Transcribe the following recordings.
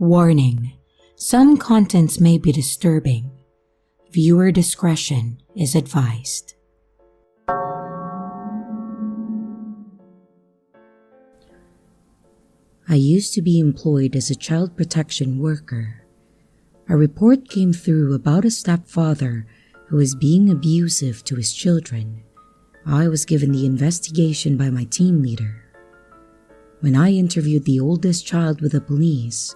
Warning: some contents may be disturbing. Viewer discretion is advised. I used to be employed as a child protection worker. A report came through about a stepfather who was being abusive to his children. I was given the investigation by my team leader. When I interviewed the oldest child with the police,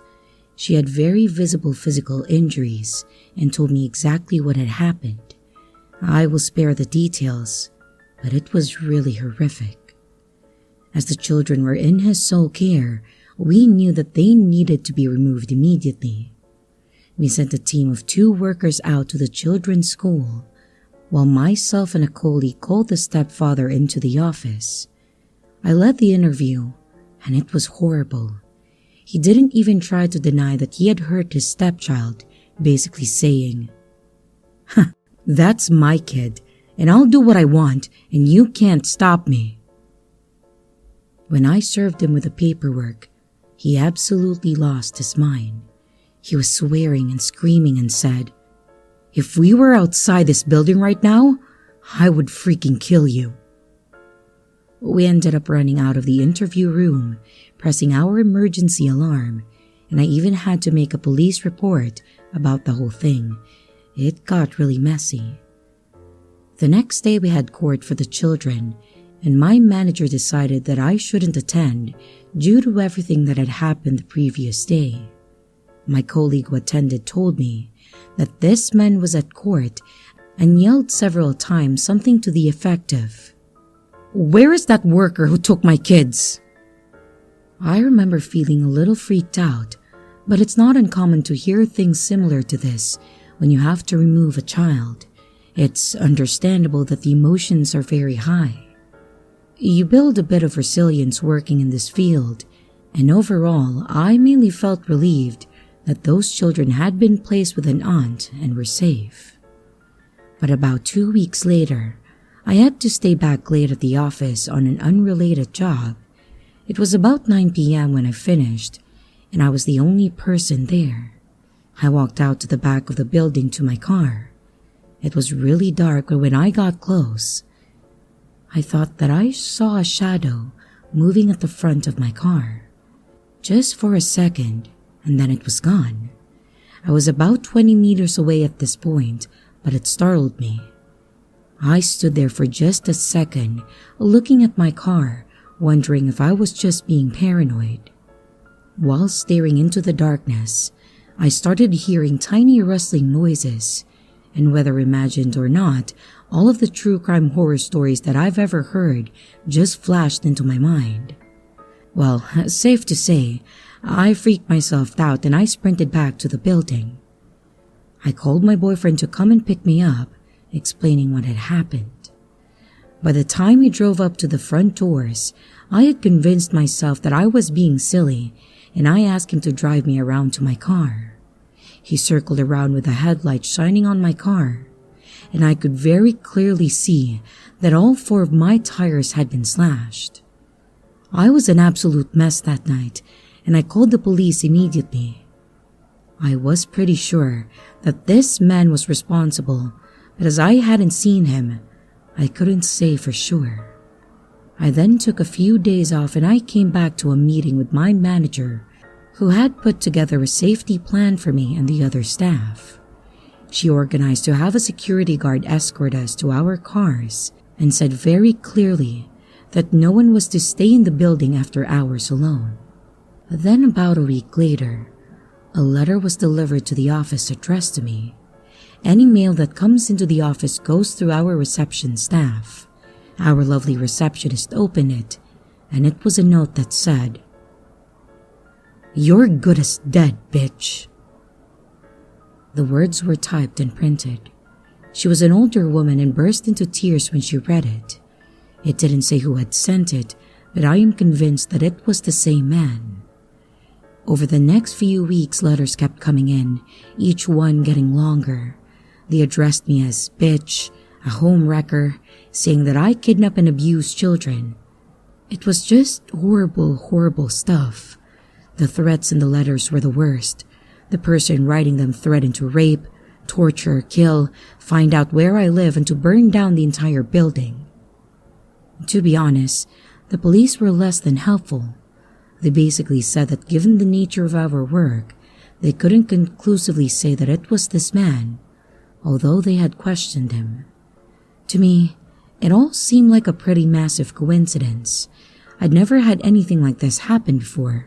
she had very visible physical injuries and told me exactly what had happened. I will spare the details, but it was really horrific. As the children were in his sole care, we knew that they needed to be removed immediately. We sent a team of 2 workers out to the children's school, while myself and a colleague called the stepfather into the office. I led the interview, and it was horrible. He didn't even try to deny that he had hurt his stepchild, basically saying, "That's my kid, and I'll do what I want, and you can't stop me." When I served him with the paperwork, he absolutely lost his mind. He was swearing and screaming and said, "If we were outside this building right now, I would freaking kill you." We ended up running out of the interview room, pressing our emergency alarm, and I even had to make a police report about the whole thing. It got really messy. The next day we had court for the children, and my manager decided that I shouldn't attend due to everything that had happened the previous day. My colleague who attended told me that this man was at court and yelled several times something to the effect of, "Where is that worker who took my kids?" I remember feeling a little freaked out, but it's not uncommon to hear things similar to this when you have to remove a child. It's understandable that the emotions are very high. You build a bit of resilience working in this field, and overall, I mainly felt relieved that those children had been placed with an aunt and were safe. But about 2 weeks later, I had to stay back late at the office on an unrelated job. It was about 9 p.m. when I finished, and I was the only person there. I walked out to the back of the building to my car. It was really dark, but when I got close, I thought that I saw a shadow moving at the front of my car. Just for a second, and then it was gone. I was about 20 meters away at this point, but it startled me. I stood there for just a second, looking at my car, wondering if I was just being paranoid. While staring into the darkness, I started hearing tiny rustling noises, and whether imagined or not, all of the true crime horror stories that I've ever heard just flashed into my mind. Well, safe to say, I freaked myself out and I sprinted back to the building. I called my boyfriend to come and pick me up, explaining what had happened. By the time he drove up to the front doors, I had convinced myself that I was being silly, and I asked him to drive me around to my car. He circled around with the headlights shining on my car, and I could very clearly see that all 4 of my tires had been slashed. I was an absolute mess that night, and I called the police immediately. I was pretty sure that this man was responsible, but as I hadn't seen him, I couldn't say for sure. I then took a few days off and I came back to a meeting with my manager, who had put together a safety plan for me and the other staff. She organized to have a security guard escort us to our cars and said very clearly that no one was to stay in the building after hours alone. Then about a week later, a letter was delivered to the office addressed to me. Any mail that comes into the office goes through our reception staff. Our lovely receptionist opened it, and it was a note that said, "You're good as dead, bitch." The words were typed and printed. She was an older woman and burst into tears when she read it. It didn't say who had sent it, but I am convinced that it was the same man. Over the next few weeks, letters kept coming in, each one getting longer. They addressed me as bitch, a home wrecker, saying that I kidnap and abuse children. It was just horrible, horrible stuff. The threats in the letters were the worst. The person writing them threatened to rape, torture, kill, find out where I live, and to burn down the entire building. To be honest, the police were less than helpful. They basically said that given the nature of our work, they couldn't conclusively say that it was this man, although they had questioned him. To me, it all seemed like a pretty massive coincidence. I'd never had anything like this happen before.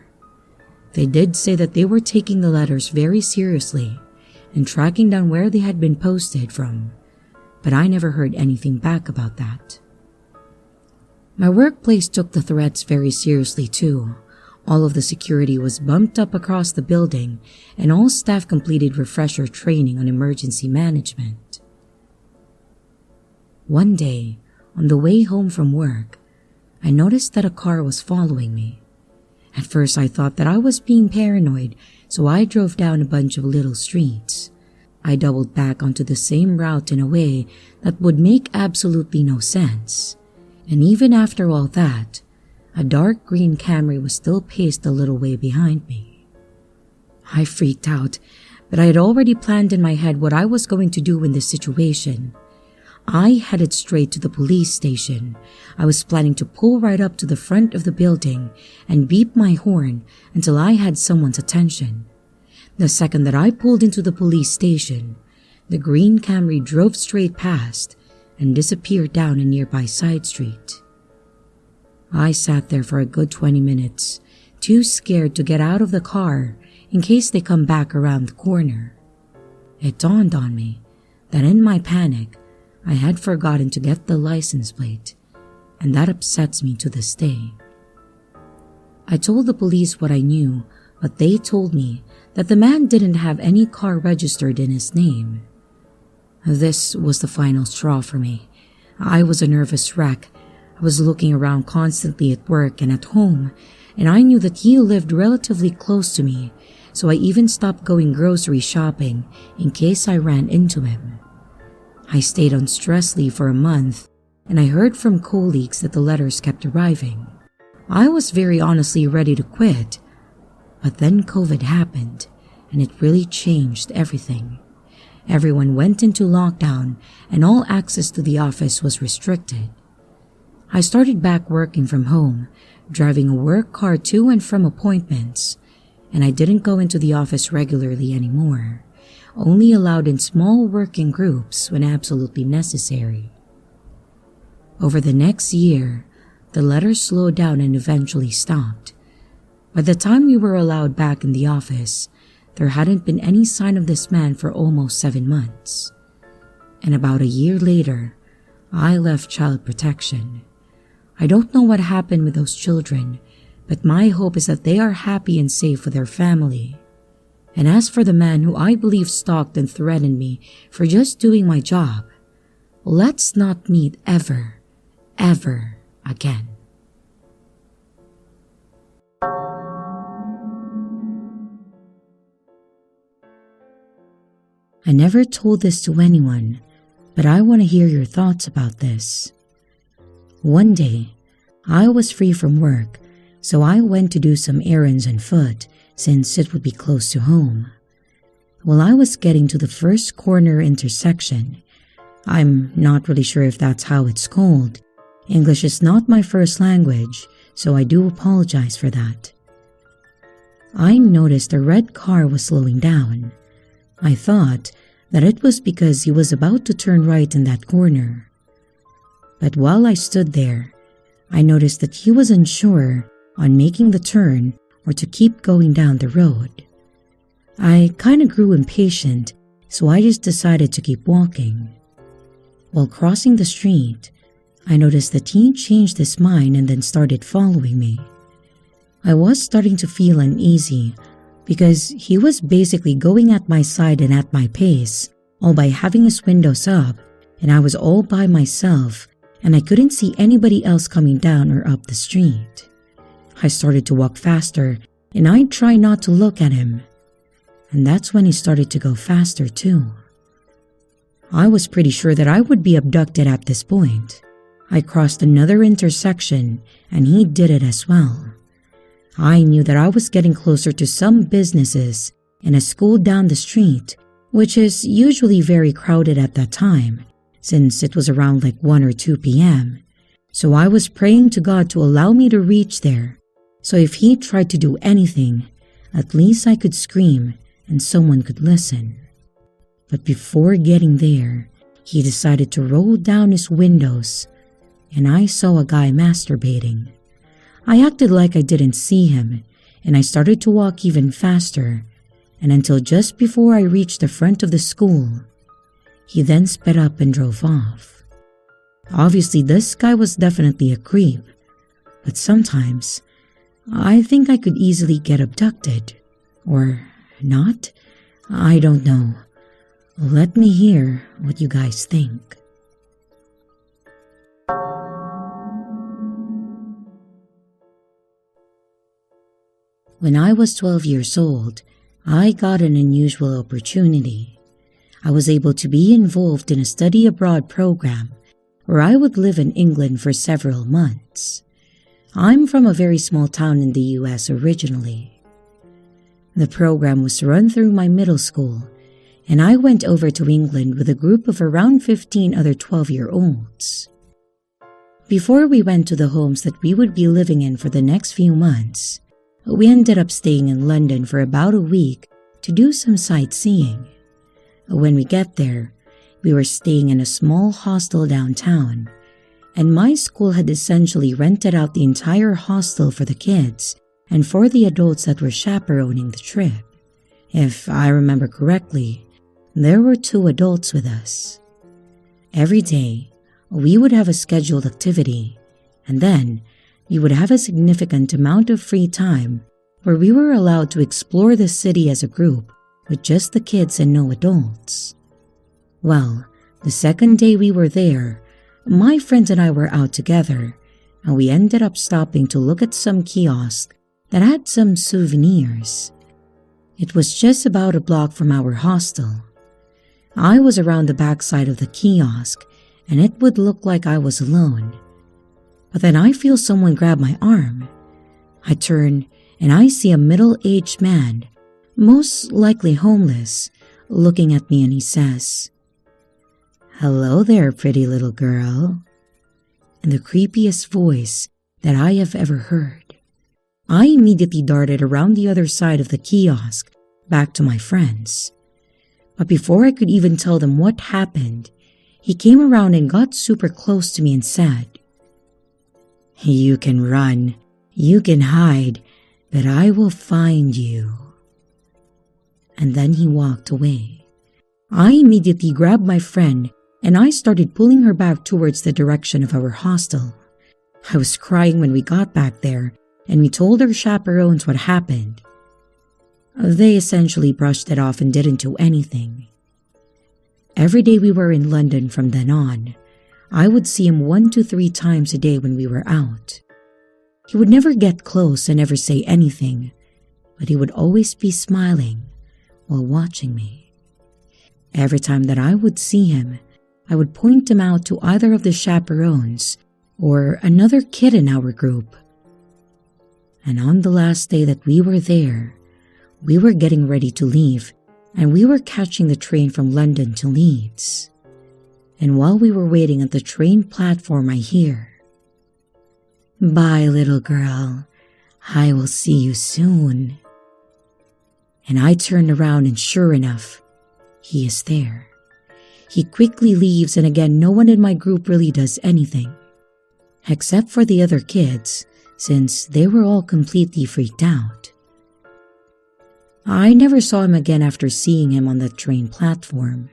They did say that they were taking the letters very seriously and tracking down where they had been posted from, but I never heard anything back about that. My workplace took the threats very seriously too. All of the security was bumped up across the building, and all staff completed refresher training on emergency management. One day, on the way home from work, I noticed that a car was following me. At first I thought that I was being paranoid, so I drove down a bunch of little streets. I doubled back onto the same route in a way that would make absolutely no sense. And even after all that, a dark green Camry was still paced a little way behind me. I freaked out, but I had already planned in my head what I was going to do in this situation. I headed straight to the police station. I was planning to pull right up to the front of the building and beep my horn until I had someone's attention. The second that I pulled into the police station, the green Camry drove straight past and disappeared down a nearby side street. I sat there for a good 20 minutes, too scared to get out of the car in case they come back around the corner. It dawned on me that in my panic, I had forgotten to get the license plate, and that upsets me to this day. I told the police what I knew, but they told me that the man didn't have any car registered in his name. This was the final straw for me. I was a nervous wreck. I was looking around constantly at work and at home, and I knew that he lived relatively close to me, so I even stopped going grocery shopping in case I ran into him. I stayed on stress leave for a month, and I heard from colleagues that the letters kept arriving. I was very honestly ready to quit, but then COVID happened, and it really changed everything. Everyone went into lockdown, and all access to the office was restricted. I started back working from home, driving a work car to and from appointments, and I didn't go into the office regularly anymore, only allowed in small working groups when absolutely necessary. Over the next year, the letters slowed down and eventually stopped. By the time we were allowed back in the office, there hadn't been any sign of this man for almost 7 months. And about a year later, I left child protection. I don't know what happened with those children, but my hope is that they are happy and safe with their family. And as for the man who I believe stalked and threatened me for just doing my job, let's not meet ever again. I never told this to anyone, but I want to hear your thoughts about this. One day, I was free from work, so I went to do some errands on foot since it would be close to home. While I was getting to the first corner intersection, I'm not really sure if that's how it's called. English is not my first language, so I do apologize for that. I noticed a red car was slowing down. I thought that it was because he was about to turn right in that corner. But while I stood there, I noticed that he was unsure on making the turn or to keep going down the road. I kinda grew impatient, so I just decided to keep walking. While crossing the street, I noticed that he changed his mind and then started following me. I was starting to feel uneasy because he was basically going at my side and at my pace, all by having his windows up, and I was all by myself, and I couldn't see anybody else coming down or up the street. I started to walk faster, and I'd try not to look at him. And that's when he started to go faster too. I was pretty sure that I would be abducted at this point. I crossed another intersection, and he did it as well. I knew that I was getting closer to some businesses and a school down the street, which is usually very crowded at that time, since it was around like 1 or 2 p.m. So I was praying to God to allow me to reach there, so if he tried to do anything, at least I could scream and someone could listen. But before getting there, he decided to roll down his windows, and I saw a guy masturbating. I acted like I didn't see him, and I started to walk even faster, and until just before I reached the front of the school, he then sped up and drove off. Obviously, this guy was definitely a creep, but sometimes I think I could easily get abducted. Or not? I don't know. Let me hear what you guys think. When I was 12 years old, I got an unusual opportunity. I was able to be involved in a study abroad program where I would live in England for several months. I'm from a very small town in the US originally. The program was run through my middle school, and I went over to England with a group of around 15 other 12-year-olds. Before we went to the homes that we would be living in for the next few months, we ended up staying in London for about a week to do some sightseeing. When we get there, we were staying in a small hostel downtown, and my school had essentially rented out the entire hostel for the kids and for the adults that were chaperoning the trip. If I remember correctly, there were 2 adults with us. Every day, we would have a scheduled activity, and then we would have a significant amount of free time where we were allowed to explore the city as a group with just the kids and no adults. Well, the second day we were there, my friends and I were out together, and we ended up stopping to look at some kiosk that had some souvenirs. It was just about a block from our hostel. I was around the backside of the kiosk, and it would look like I was alone. But then I feel someone grab my arm. I turn, and I see a middle-aged man, most likely homeless, looking at me, and he says, "Hello there, pretty little girl," in the creepiest voice that I have ever heard. I immediately darted around the other side of the kiosk, back to my friends. But before I could even tell them what happened, he came around and got super close to me and said, "You can run, you can hide, but I will find you." And then he walked away. I immediately grabbed my friend and I started pulling her back towards the direction of our hostel. I was crying when we got back there, and we told our chaperones what happened. They essentially brushed it off and didn't do anything. Every day we were in London from then on, I would see him 1 to 3 times a day when we were out. He would never get close and never say anything, but he would always be smiling while watching me. Every time that I would see him, I would point him out to either of the chaperones or another kid in our group. And on the last day that we were there, we were getting ready to leave, and we were catching the train from London to Leeds. And while we were waiting at the train platform, I hear, "Bye, little girl. I will see you soon." And I turned around, and sure enough, he is there. He quickly leaves, and again, no one in my group really does anything. Except for the other kids, since they were all completely freaked out. I never saw him again after seeing him on the train platform,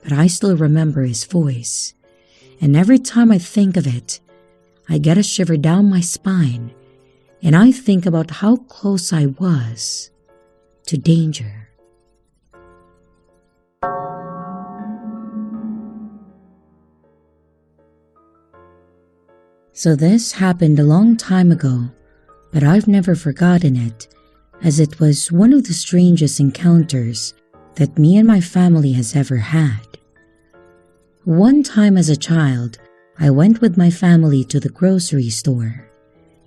but I still remember his voice, and every time I think of it, I get a shiver down my spine, and I think about how close I was to danger. So this happened a long time ago, but I've never forgotten it, as it was one of the strangest encounters that me and my family has ever had. One time as a child, I went with my family to the grocery store.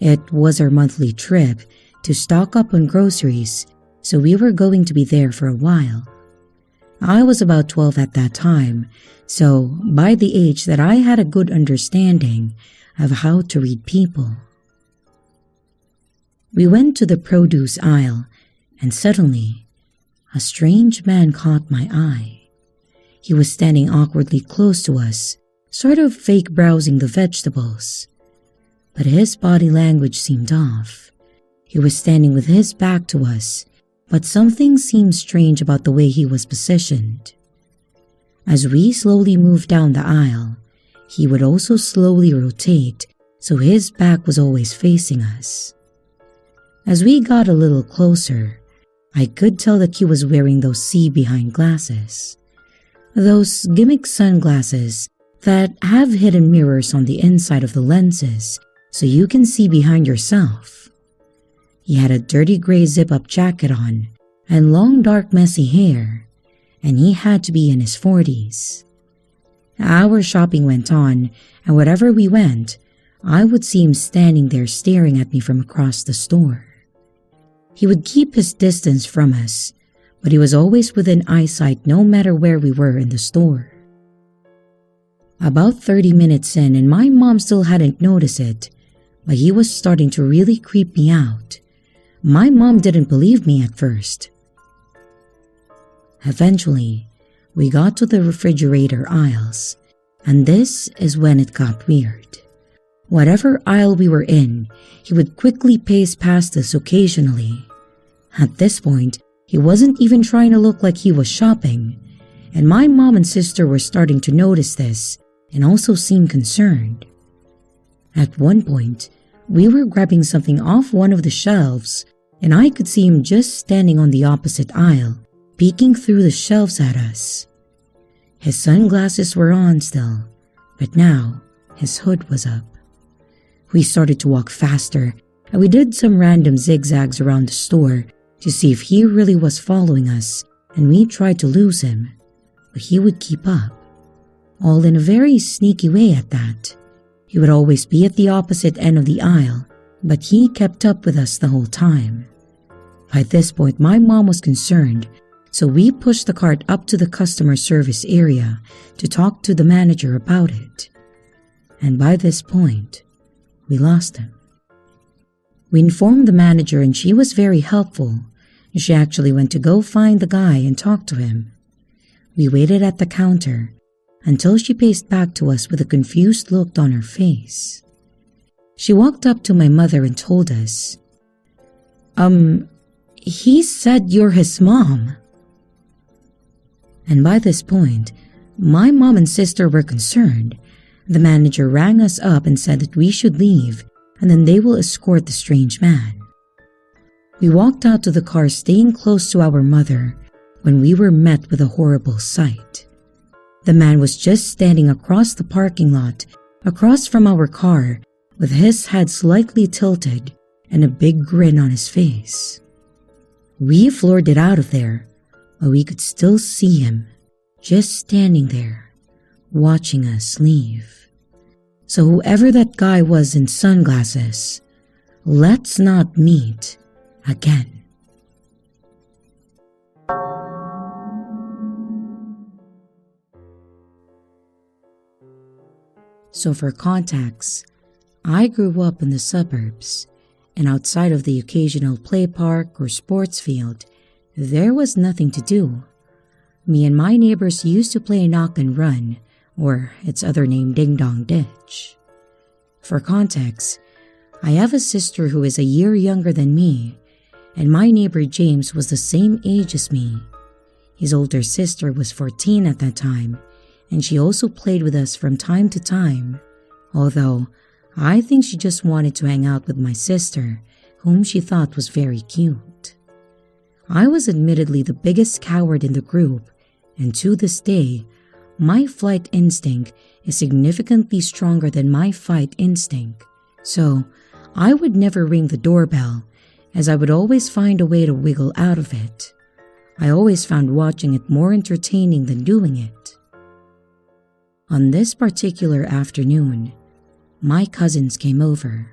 It was our monthly trip, to stock up on groceries, so we were going to be there for a while. I was about 12 at that time, so by the age that I had a good understanding of how to read people. We went to the produce aisle, and suddenly, a strange man caught my eye. He was standing awkwardly close to us, sort of fake browsing the vegetables. But his body language seemed off. He was standing with his back to us, but something seemed strange about the way he was positioned. As we slowly moved down the aisle, he would also slowly rotate, so his back was always facing us. As we got a little closer, I could tell that he was wearing those see-behind glasses. Those gimmick sunglasses that have hidden mirrors on the inside of the lenses so you can see behind yourself. He had a dirty gray zip-up jacket on and long dark messy hair, and he had to be in his 40s. Our shopping went on, and wherever we went, I would see him standing there staring at me from across the store. He would keep his distance from us, but he was always within eyesight no matter where we were in the store. About 30 minutes in, and my mom still hadn't noticed it, but he was starting to really creep me out. My mom didn't believe me at first. Eventually, we got to the refrigerator aisles, and this is when it got weird. Whatever aisle we were in, he would quickly pace past us occasionally. At this point, he wasn't even trying to look like he was shopping, and my mom and sister were starting to notice this and also seem concerned. At one point, we were grabbing something off one of the shelves, and I could see him just standing on the opposite aisle, peeking through the shelves at us. His sunglasses were on still, but now his hood was up. We started to walk faster, and we did some random zigzags around the store to see if he really was following us, and we tried to lose him, but he would keep up. All in a very sneaky way at that. He would always be at the opposite end of the aisle, but he kept up with us the whole time. By this point, my mom was concerned, so we pushed the cart up to the customer service area to talk to the manager about it. And by this point, we lost him. We informed the manager and she was very helpful. She actually went to go find the guy and talk to him. We waited at the counter until she paced back to us with a confused look on her face. She walked up to my mother and told us, he said you're his mom. And by this point, my mom and sister were concerned. The manager rang us up and said that we should leave, and then they will escort the strange man. We walked out to the car staying close to our mother when we were met with a horrible sight. The man was just standing across the parking lot, across from our car, with his head slightly tilted and a big grin on his face. We floored it out of there, but we could still see him, just standing there, watching us leave. So whoever that guy was in sunglasses, let's not meet again. So for context, I grew up in the suburbs, and outside of the occasional play park or sports field, there was nothing to do. Me and my neighbors used to play knock and run, or its other name Ding Dong Ditch. For context, I have a sister who is a year younger than me, and my neighbor James was the same age as me. His older sister was 14 at that time, and she also played with us from time to time, although I think she just wanted to hang out with my sister, whom she thought was very cute. I was admittedly the biggest coward in the group, and to this day, my flight instinct is significantly stronger than my fight instinct, so I would never ring the doorbell, as I would always find a way to wiggle out of it. I always found watching it more entertaining than doing it. On this particular afternoon, my cousins came over.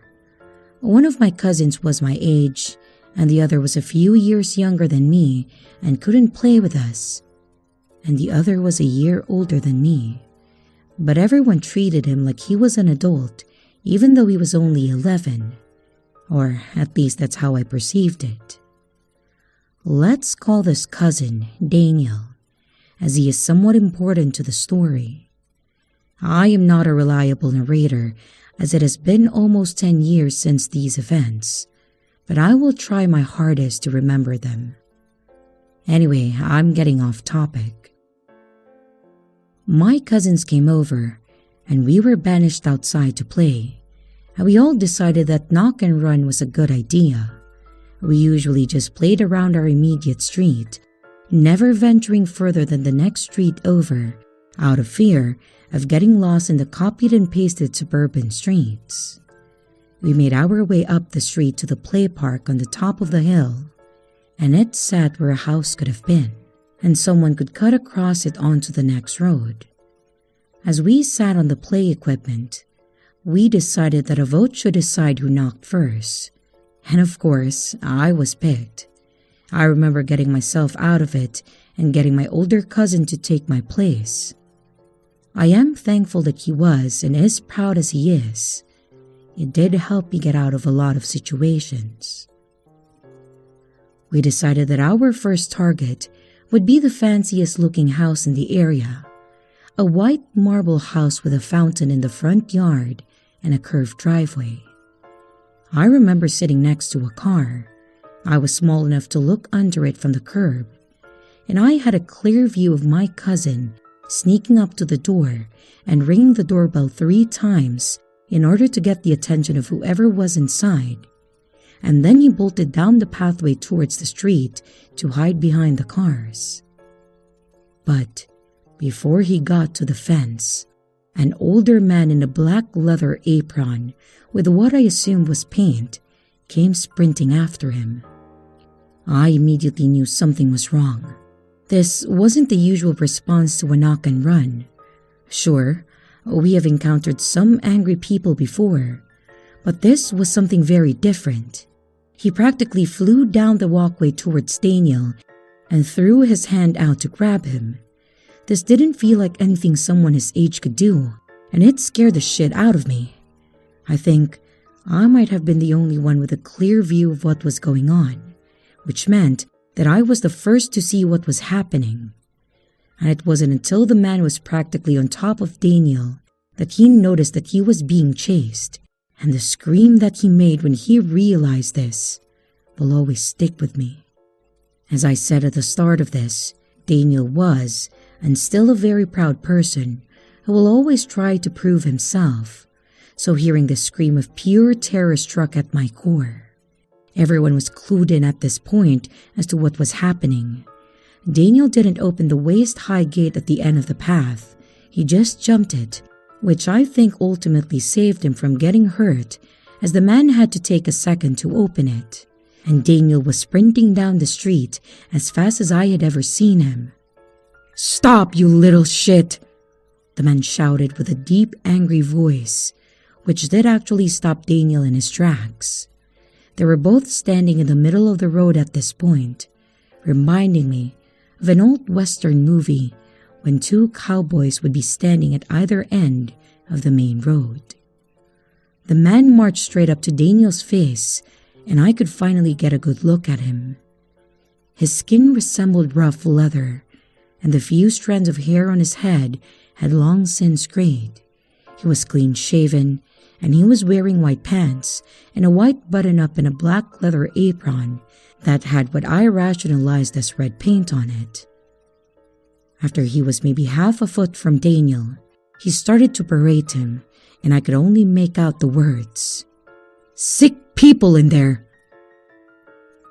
One of my cousins was my age, and the other was a few years younger than me and couldn't play with us, and the other was a year older than me. But everyone treated him like he was an adult, even though he was only 11. Or at least that's how I perceived it. Let's call this cousin Daniel, as he is somewhat important to the story. I am not a reliable narrator, as it has been almost 10 years since these events, but I will try my hardest to remember them. Anyway, I'm getting off topic. My cousins came over, and we were banished outside to play, and we all decided that knock and run was a good idea. We usually just played around our immediate street, never venturing further than the next street over, out of fear of getting lost in the copied and pasted suburban streets. We made our way up the street to the play park on the top of the hill, and it sat where a house could have been, and someone could cut across it onto the next road. As we sat on the play equipment, we decided that a vote should decide who knocked first, and of course, I was picked. I remember getting myself out of it and getting my older cousin to take my place. I am thankful that he was and is proud as he is. It did help me get out of a lot of situations. We decided that our first target would be the fanciest looking house in the area, a white marble house with a fountain in the front yard and a curved driveway. I remember sitting next to a car. I was small enough to look under it from the curb, and I had a clear view of my cousin sneaking up to the door and ringing the doorbell 3 times in order to get the attention of whoever was inside, and then he bolted down the pathway towards the street to hide behind the cars. But before he got to the fence, an older man in a black leather apron with what I assumed was paint came sprinting after him. I immediately knew something was wrong. This wasn't the usual response to a knock and run. Sure, we have encountered some angry people before, but this was something very different. He practically flew down the walkway towards Daniel and threw his hand out to grab him. This didn't feel like anything someone his age could do, and it scared the shit out of me. I think I might have been the only one with a clear view of what was going on, which meant that I was the first to see what was happening. And it wasn't until the man was practically on top of Daniel that he noticed that he was being chased, and the scream that he made when he realized this will always stick with me. As I said at the start of this, Daniel was, and still a very proud person who will always try to prove himself, so hearing the scream of pure terror struck at my core. Everyone was clued in at this point as to what was happening. Daniel didn't open the waist-high gate at the end of the path. He just jumped it, which I think ultimately saved him from getting hurt, as the man had to take a second to open it, and Daniel was sprinting down the street as fast as I had ever seen him. "Stop, you little shit!" the man shouted with a deep, angry voice, which did actually stop Daniel in his tracks. They were both standing in the middle of the road at this point, reminding me of an old Western movie when 2 cowboys would be standing at either end of the main road. The man marched straight up to Daniel's face, and I could finally get a good look at him. His skin resembled rough leather, and the few strands of hair on his head had long since grayed. He was clean-shaven, and he was wearing white pants and a white button-up and a black leather apron that had what I rationalized as red paint on it. After he was maybe half a foot from Daniel, he started to berate him, and I could only make out the words, "Sick people in there!"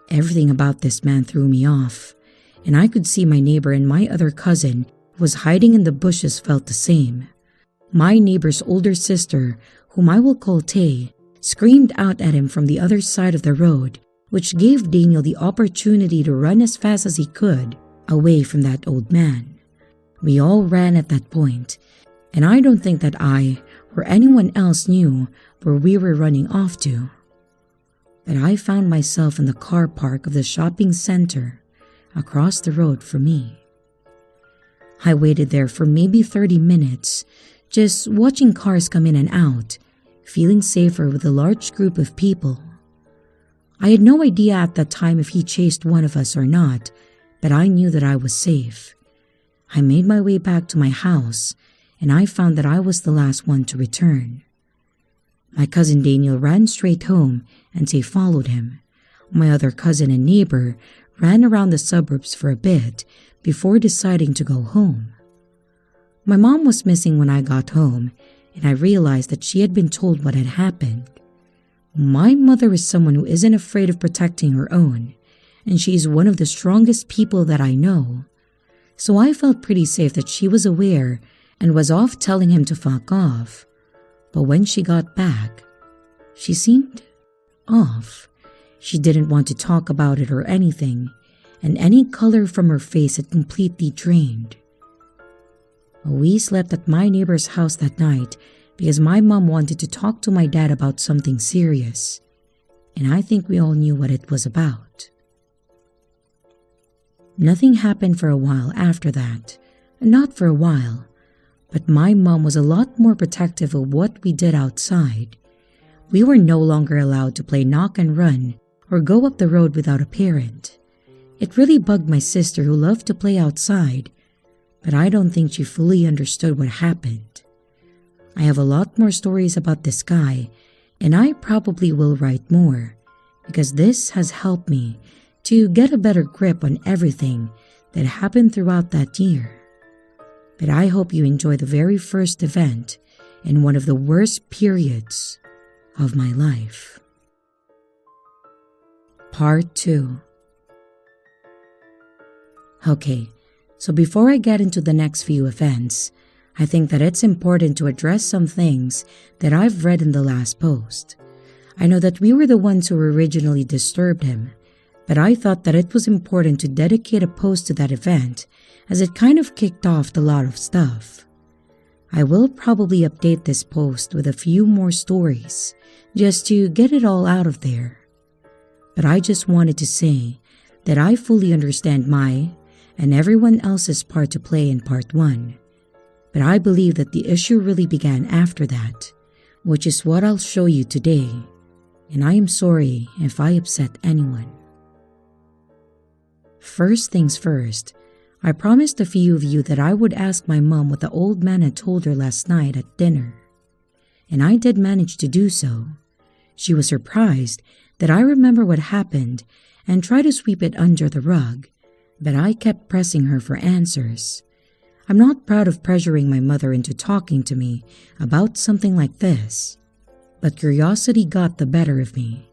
Everything about this man threw me off, and I could see my neighbor and my other cousin who was hiding in the bushes felt the same. My neighbor's older sister, whom I will call Tay, screamed out at him from the other side of the road, which gave Daniel the opportunity to run as fast as he could away from that old man. We all ran at that point, and I don't think that I or anyone else knew where we were running off to. but I found myself in the car park of the shopping center across the road from me. I waited there for maybe 30 minutes, just watching cars come in and out, feeling safer with a large group of people. I had no idea at that time if he chased one of us or not, but I knew that I was safe. I made my way back to my house, and I found that I was the last one to return. My cousin Daniel ran straight home, and Tay followed him. My other cousin and neighbor ran around the suburbs for a bit before deciding to go home. My mom was missing when I got home, and I realized that she had been told what had happened. My mother is someone who isn't afraid of protecting her own, and she is one of the strongest people that I know. So I felt pretty safe that she was aware and was off telling him to fuck off. But when she got back, she seemed off. She didn't want to talk about it or anything, and any color from her face had completely drained. We slept at my neighbor's house that night because my mom wanted to talk to my dad about something serious, and I think we all knew what it was about. Nothing happened for a while after that. Not for a while, but my mom was a lot more protective of what we did outside. We were no longer allowed to play knock and run or go up the road without a parent. It really bugged my sister who loved to play outside, but I don't think she fully understood what happened. I have a lot more stories about this guy, and I probably will write more, because this has helped me to get a better grip on everything that happened throughout that year. But I hope you enjoy the very first event in one of the worst periods of my life. Part 2. Okay, so before I get into the next few events, I think that it's important to address some things that I've read in the last post. I know that we were the ones who originally disturbed him, but I thought that it was important to dedicate a post to that event as it kind of kicked off a lot of stuff. I will probably update this post with a few more stories just to get it all out of there. But I just wanted to say that I fully understand my and everyone else's part to play in part 1. But I believe that the issue really began after that, which is what I'll show you today, and I am sorry if I upset anyone. First things first, I promised a few of you that I would ask my mom what the old man had told her last night at dinner, and I did manage to do so. She was surprised that I remember what happened and tried to sweep it under the rug, but I kept pressing her for answers. I'm not proud of pressuring my mother into talking to me about something like this, but curiosity got the better of me.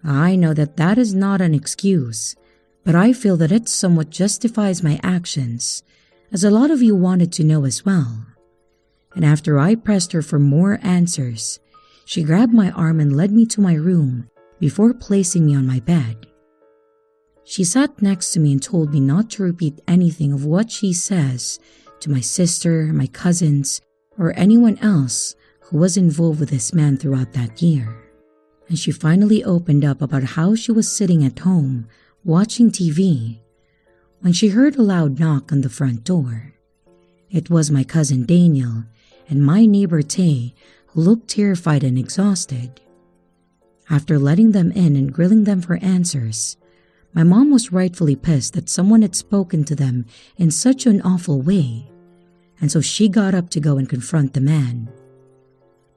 I know that that is not an excuse, but I feel that it somewhat justifies my actions, as a lot of you wanted to know as well. And after I pressed her for more answers, she grabbed my arm and led me to my room before placing me on my bed. She sat next to me and told me not to repeat anything of what she says to my sister, my cousins, or anyone else who was involved with this man throughout that year. And she finally opened up about how she was sitting at home watching TV when she heard a loud knock on the front door. It was my cousin Daniel and my neighbor Tay, who looked terrified and exhausted. After letting them in and grilling them for answers, my mom was rightfully pissed that someone had spoken to them in such an awful way, and so she got up to go and confront the man.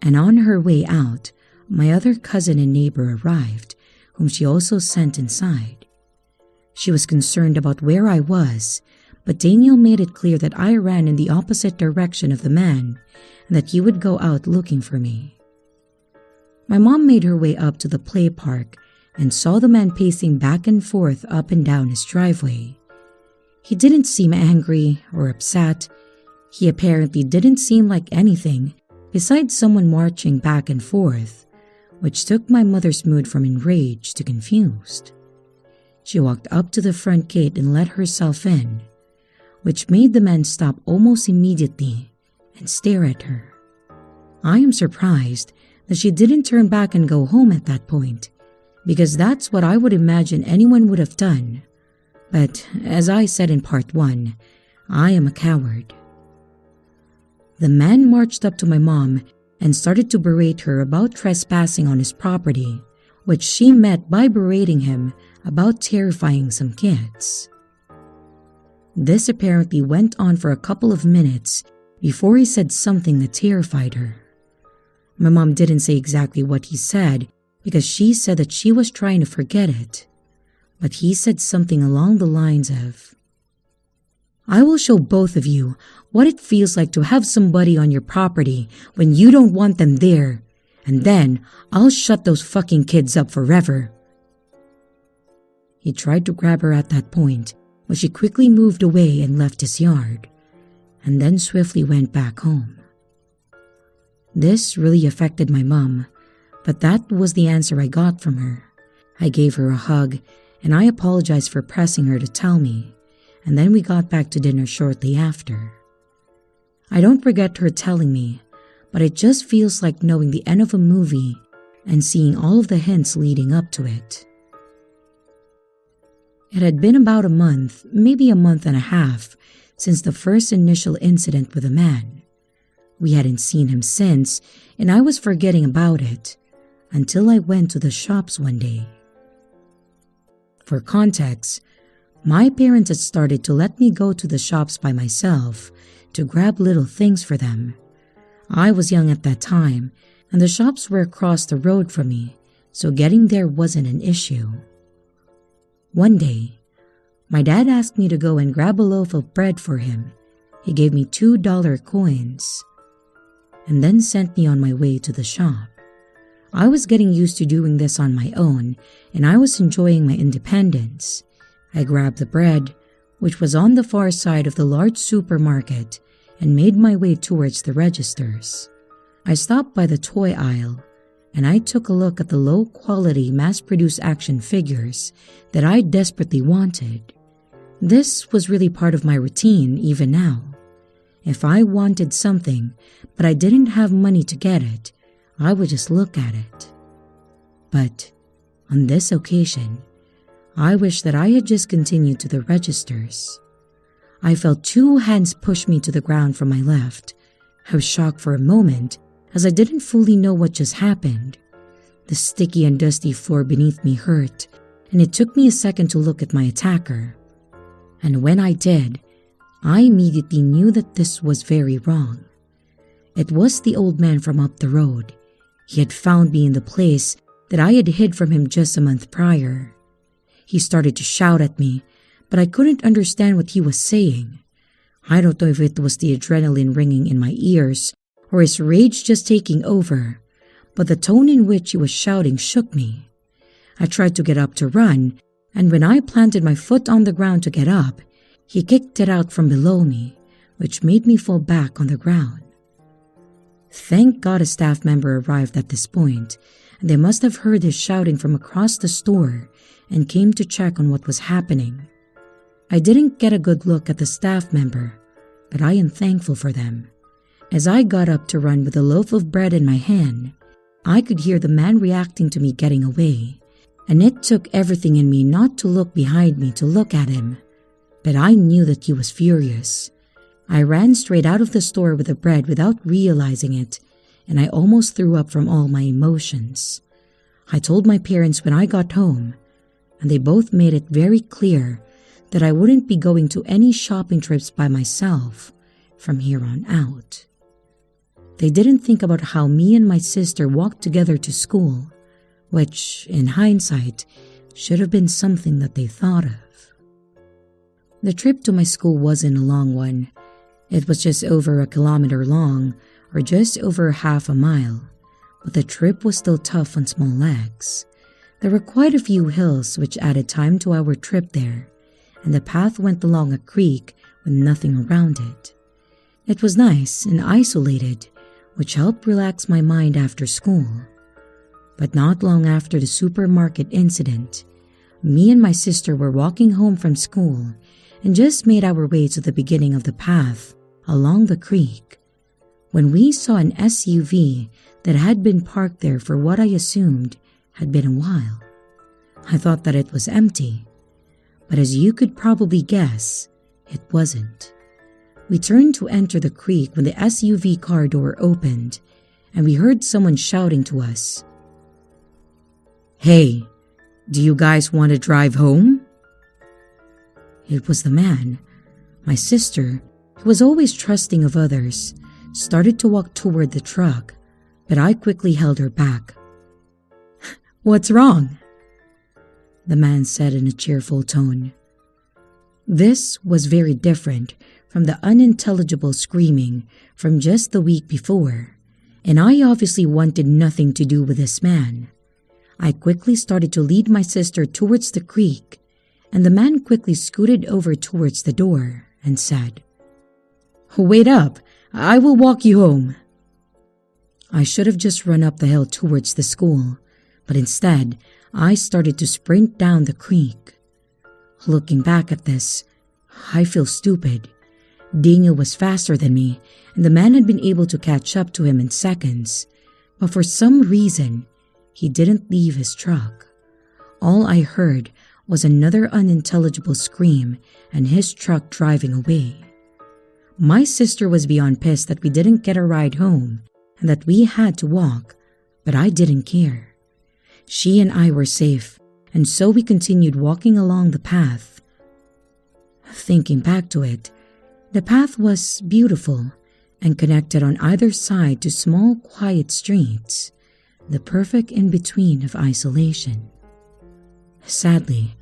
And on her way out, my other cousin and neighbor arrived, whom she also sent inside. She was concerned about where I was, but Daniel made it clear that I ran in the opposite direction of the man and that he would go out looking for me. My mom made her way up to the play park and saw the man pacing back and forth up and down his driveway. He didn't seem angry or upset. He apparently didn't seem like anything besides someone marching back and forth, which took my mother's mood from enraged to confused. She walked up to the front gate and let herself in, which made the man stop almost immediately and stare at her. I am surprised that she didn't turn back and go home at that point, because that's what I would imagine anyone would have done. But as I said in part 1, I am a coward. The man marched up to my mom and started to berate her about trespassing on his property, which she met by berating him about terrifying some kids. This apparently went on for a couple of minutes before he said something that terrified her. My mom didn't say exactly what he said because she said that she was trying to forget it, but he said something along the lines of, "I will show both of you what it feels like to have somebody on your property when you don't want them there, and then I'll shut those fucking kids up forever." He tried to grab her at that point, but she quickly moved away and left his yard, and then swiftly went back home. This really affected my mom, but that was the answer I got from her. I gave her a hug, and I apologized for pressing her to tell me, and then we got back to dinner shortly after. I don't regret her telling me, but it just feels like knowing the end of a movie and seeing all of the hints leading up to it. It had been about a month, maybe a month and a half, since the first initial incident with the man. We hadn't seen him since, and I was forgetting about it until I went to the shops one day. For context, my parents had started to let me go to the shops by myself to grab little things for them. I was young at that time, and the shops were across the road from me, so getting there wasn't an issue. One day, my dad asked me to go and grab a loaf of bread for him. He gave me $2 coins and then sent me on my way to the shop. I was getting used to doing this on my own, and I was enjoying my independence. I grabbed the bread, which was on the far side of the large supermarket, and made my way towards the registers. I stopped by the toy aisle, and I took a look at the low-quality mass-produced action figures that I desperately wanted. This was really part of my routine even now. If I wanted something, but I didn't have money to get it, I would just look at it. But on this occasion, I wish that I had just continued to the registers. I felt 2 hands push me to the ground from my left. I was shocked for a moment, as I didn't fully know what just happened. The sticky and dusty floor beneath me hurt, and it took me a second to look at my attacker. And when I did, I immediately knew that this was very wrong. It was the old man from up the road. He had found me in the place that I had hid from him just a month prior. He started to shout at me, but I couldn't understand what he was saying. I don't know if it was the adrenaline ringing in my ears or his rage just taking over, but the tone in which he was shouting shook me. I tried to get up to run, and when I planted my foot on the ground to get up, he kicked it out from below me, which made me fall back on the ground. Thank God a staff member arrived at this point, and they must have heard his shouting from across the store and came to check on what was happening. I didn't get a good look at the staff member, but I am thankful for them. As I got up to run with a loaf of bread in my hand, I could hear the man reacting to me getting away, and it took everything in me not to look behind me to look at him, but I knew that he was furious. I ran straight out of the store with the bread without realizing it, and I almost threw up from all my emotions. I told my parents when I got home, and they both made it very clear that I wouldn't be going to any shopping trips by myself from here on out. They didn't think about how me and my sister walked together to school, which, in hindsight, should have been something that they thought of. The trip to my school wasn't a long one. It was just over 1 kilometer long, or just over half a mile, but the trip was still tough on small legs. There were quite a few hills which added time to our trip there, and the path went along a creek with nothing around it. It was nice and isolated, which helped relax my mind after school. But not long after the supermarket incident, me and my sister were walking home from school and just made our way to the beginning of the path along the creek when we saw an SUV that had been parked there for what I assumed had been a while. I thought that it was empty, but as you could probably guess, it wasn't. We turned to enter the creek when the SUV car door opened, and we heard someone shouting to us, "Hey, do you guys want to drive home?" It was the man. My sister, who was always trusting of others, started to walk toward the truck, but I quickly held her back. "What's wrong?" the man said in a cheerful tone. This was very different from the unintelligible screaming from just the week before, and I obviously wanted nothing to do with this man. I quickly started to lead my sister towards the creek, and the man quickly scooted over towards the door and said, "Wait up, I will walk you home." I should have just run up the hill towards the school, but instead, I started to sprint down the creek. Looking back at this, I feel stupid. Daniel was faster than me, and the man had been able to catch up to him in seconds, but for some reason, he didn't leave his truck. All I heard was another unintelligible scream and his truck driving away. My sister was beyond pissed that we didn't get a ride home and that we had to walk, but I didn't care. She and I were safe, and so we continued walking along the path. Thinking back to it, the path was beautiful and connected on either side to small, quiet streets, the perfect in-between of isolation. Sadly,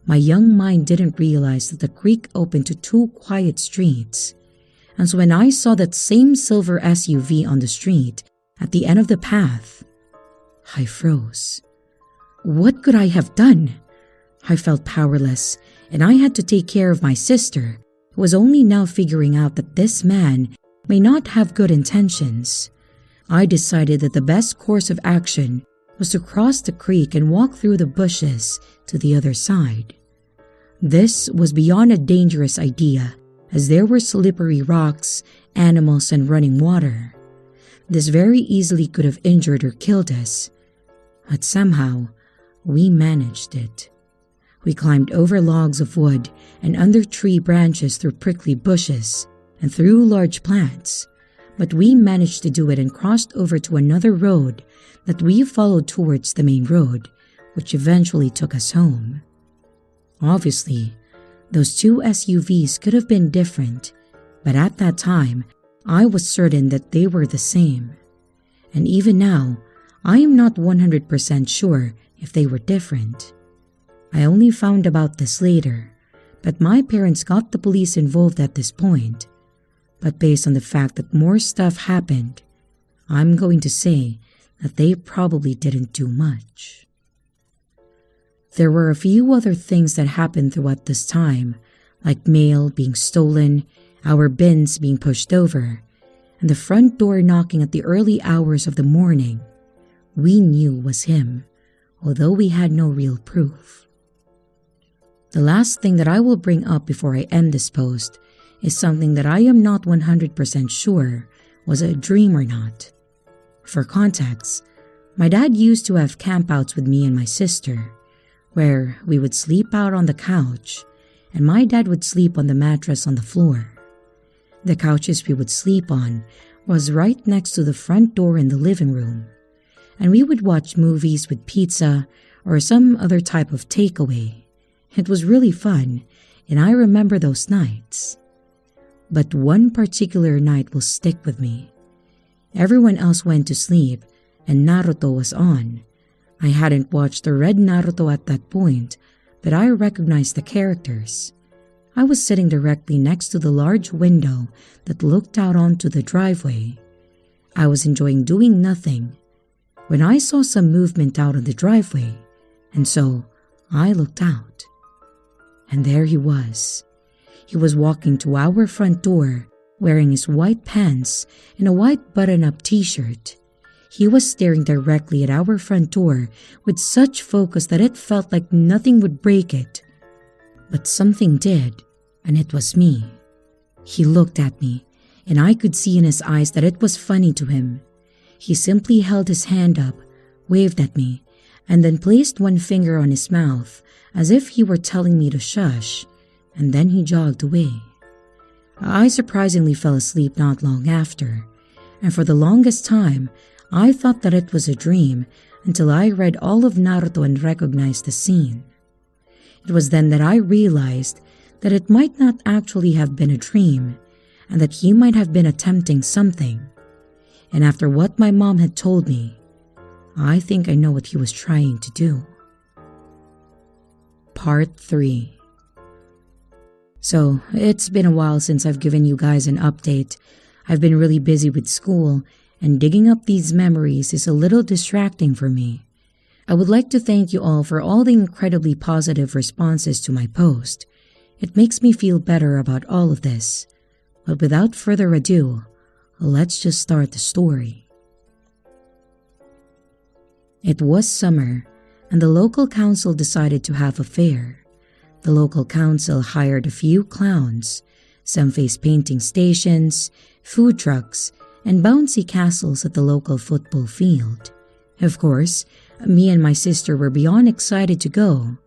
my young mind didn't realize that the creek opened to two quiet streets, and so when I saw that same silver SUV on the street at the end of the path, I froze. What could I have done? I felt powerless, and I had to take care of my sister, who was only now figuring out that this man may not have good intentions. I decided that the best course of action was to cross the creek and walk through the bushes to the other side. This was beyond a dangerous idea, as there were slippery rocks, animals, and running water. This very easily could have injured or killed us, but somehow we managed it. We climbed over logs of wood and under tree branches through prickly bushes and through large plants, but we managed to do it and crossed over to another road that we followed towards the main road, which eventually took us home. Obviously, those two SUVs could have been different, but at that time, I was certain that they were the same. And even now, I am not 100% sure if they were different. I only found about this later, but my parents got the police involved at this point. But based on the fact that more stuff happened, I'm going to say that they probably didn't do much. There were a few other things that happened throughout this time, like mail being stolen, our bins being pushed over, and the front door knocking at the early hours of the morning. We knew was him, although we had no real proof. The last thing that I will bring up before I end this post is something that I am not 100% sure was a dream or not. For context, my dad used to have campouts with me and my sister, where we would sleep out on the couch, and my dad would sleep on the mattress on the floor. The couches we would sleep on was right next to the front door in the living room, and we would watch movies with pizza or some other type of takeaway. It was really fun, and I remember those nights. But one particular night will stick with me. Everyone else went to sleep, and Naruto was on. I hadn't watched the red Naruto at that point, but I recognized the characters. I was sitting directly next to the large window that looked out onto the driveway. I was enjoying doing nothing when I saw some movement out on the driveway, and so I looked out. And there he was. He was walking to our front door, wearing his white pants and a white button-up t-shirt. He was staring directly at our front door with such focus that it felt like nothing would break it. But something did, and it was me. He looked at me, and I could see in his eyes that it was funny to him. He simply held his hand up, waved at me, and then placed one finger on his mouth as if he were telling me to shush, and then he jogged away. I surprisingly fell asleep not long after, and for the longest time, I thought that it was a dream until I read all of Naruto and recognized the scene. It was then that I realized that it might not actually have been a dream, and that he might have been attempting something. And after what my mom had told me, I think I know what he was trying to do. Part 3. So, it's been a while since I've given you guys an update. I've been really busy with school, and digging up these memories is a little distracting for me. I would like to thank you all for all the incredibly positive responses to my post. It makes me feel better about all of this. But without further ado, let's just start the story. It was summer, and the local council decided to have a fair. The local council hired a few clowns, some face painting stations, food trucks, and bouncy castles at the local football field. Of course, me and my sister were beyond excited to go.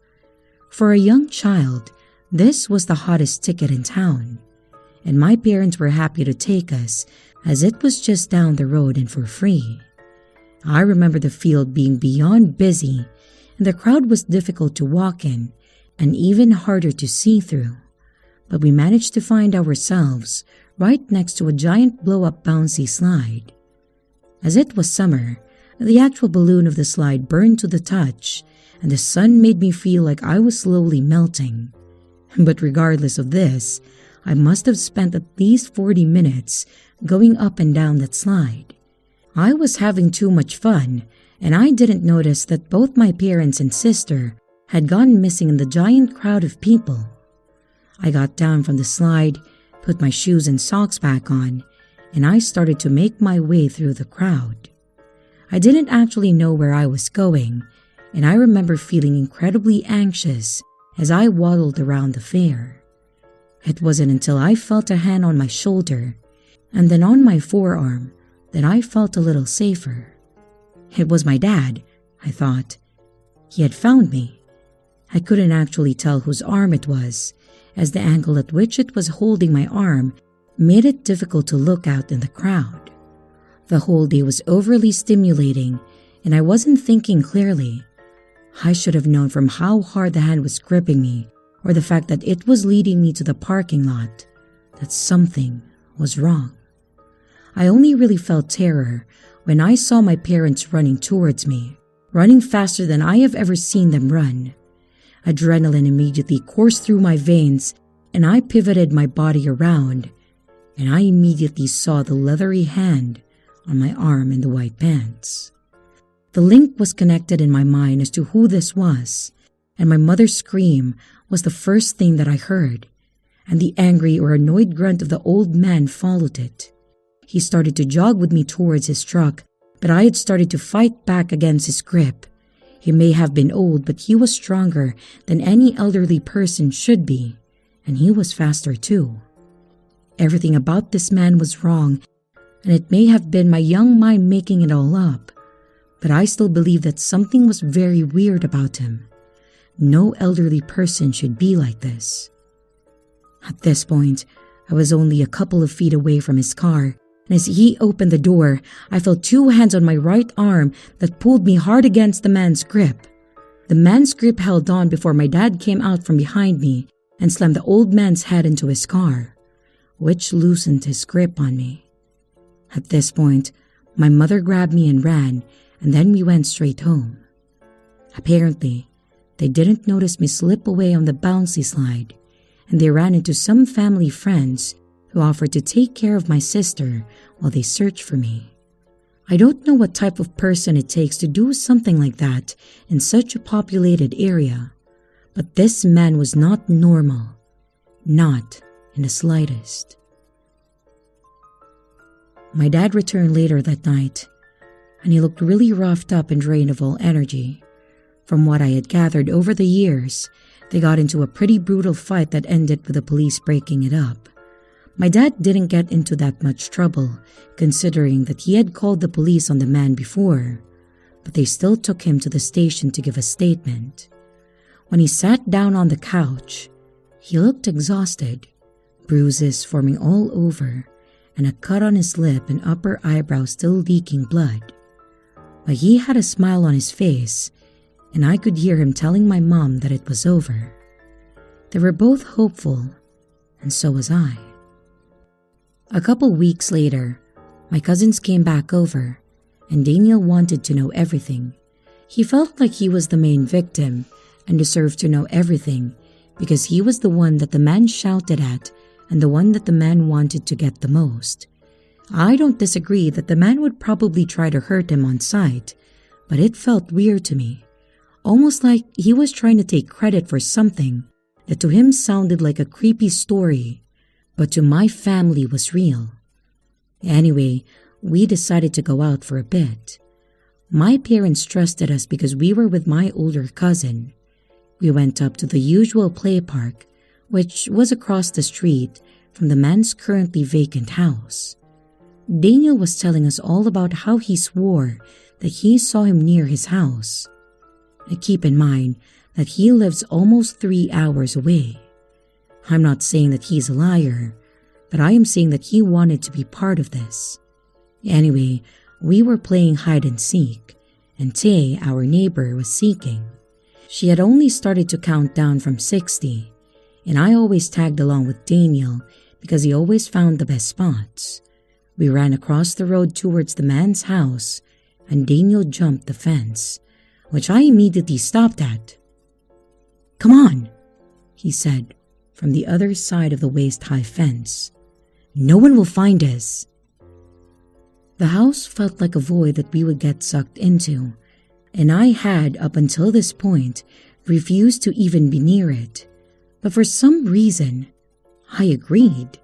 For a young child, this was the hottest ticket in town, and my parents were happy to take us as it was just down the road and for free. I remember the field being beyond busy, and the crowd was difficult to walk in and even harder to see through. But we managed to find ourselves right next to a giant blow-up bouncy slide. As it was summer, the actual balloon of the slide burned to the touch, and the sun made me feel like I was slowly melting. But regardless of this, I must have spent at least 40 minutes going up and down that slide. I was having too much fun, and I didn't notice that both my parents and sister had gone missing in the giant crowd of people. I got down from the slide, put my shoes and socks back on, and I started to make my way through the crowd. I didn't actually know where I was going, and I remember feeling incredibly anxious as I waddled around the fair. It wasn't until I felt a hand on my shoulder and then on my forearm that I felt a little safer. It was my dad, I thought. He had found me. I couldn't actually tell whose arm it was, as the angle at which it was holding my arm made it difficult to look out in the crowd. The whole day was overly stimulating, and I wasn't thinking clearly. I should have known from how hard the hand was gripping me, or the fact that it was leading me to the parking lot, that something was wrong. I only really felt terror when I saw my parents running towards me, running faster than I have ever seen them run. Adrenaline immediately coursed through my veins, and I pivoted my body around, and I immediately saw the leathery hand on my arm in the white pants. The link was connected in my mind as to who this was, and my mother's scream was the first thing that I heard, and the angry or annoyed grunt of the old man followed it. He started to jog with me towards his truck, but I had started to fight back against his grip. He may have been old, but he was stronger than any elderly person should be, and he was faster too. Everything about this man was wrong, and it may have been my young mind making it all up, but I still believe that something was very weird about him. No elderly person should be like this. At this point, I was only a couple of feet away from his car, and as he opened the door, I felt two hands on my right arm that pulled me hard against the man's grip. The man's grip held on before my dad came out from behind me and slammed the old man's head into his car, which loosened his grip on me. At this point, my mother grabbed me and ran, and then we went straight home. Apparently, they didn't notice me slip away on the bouncy slide, and they ran into some family friends who offered to take care of my sister while they searched for me. I don't know what type of person it takes to do something like that in such a populated area, but this man was not normal, not in the slightest. My dad returned later that night, and he looked really roughed up and drained of all energy. From what I had gathered over the years, they got into a pretty brutal fight that ended with the police breaking it up. My dad didn't get into that much trouble, considering that he had called the police on the man before. but they still took him to the station to give a statement. When he sat down on the couch, he looked exhausted, bruises forming all over, and a cut on his lip and upper eyebrow still leaking blood. But he had a smile on his face, and I could hear him telling my mom that it was over. They were both hopeful, and so was I. A couple weeks later, my cousins came back over, and Daniel wanted to know everything. He felt like he was the main victim and deserved to know everything because he was the one that the man shouted at and the one that the man wanted to get the most. I don't disagree that the man would probably try to hurt him on sight, but it felt weird to me, almost like he was trying to take credit for something that to him sounded like a creepy story, but to my family was real. Anyway, we decided to go out for a bit. My parents trusted us because we were with my older cousin. We went up to the usual play park, which was across the street from the man's currently vacant house. Daniel was telling us all about how he swore that he saw him near his house. Keep in mind that he lives almost 3 hours away. I'm not saying that he's a liar, but I am saying that he wanted to be part of this. Anyway, we were playing hide and seek, and Tay, our neighbor, was seeking. She had only started to count down from 60, and I always tagged along with Daniel because he always found the best spots. We ran across the road towards the man's house, and Daniel jumped the fence, which I immediately stopped at. "Come on," he said from the other side of the waist-high fence. "No one will find us." The house felt like a void that we would get sucked into, and I had, up until this point, refused to even be near it. But for some reason, I agreed.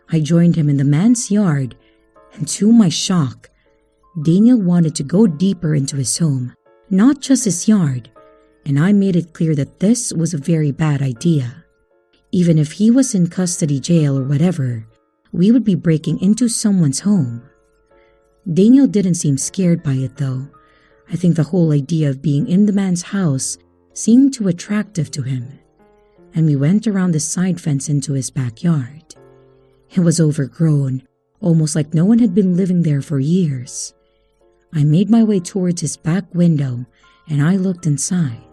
I joined him in the man's yard, and to my shock, Daniel wanted to go deeper into his home, not just his yard, and I made it clear that this was a very bad idea. Even if he was in custody jail or whatever, we would be breaking into someone's home. Daniel didn't seem scared by it though. I think the whole idea of being in the man's house seemed too attractive to him, and we went around the side fence into his backyard. It was overgrown, almost like no one had been living there for years. I made my way towards his back window and I looked inside.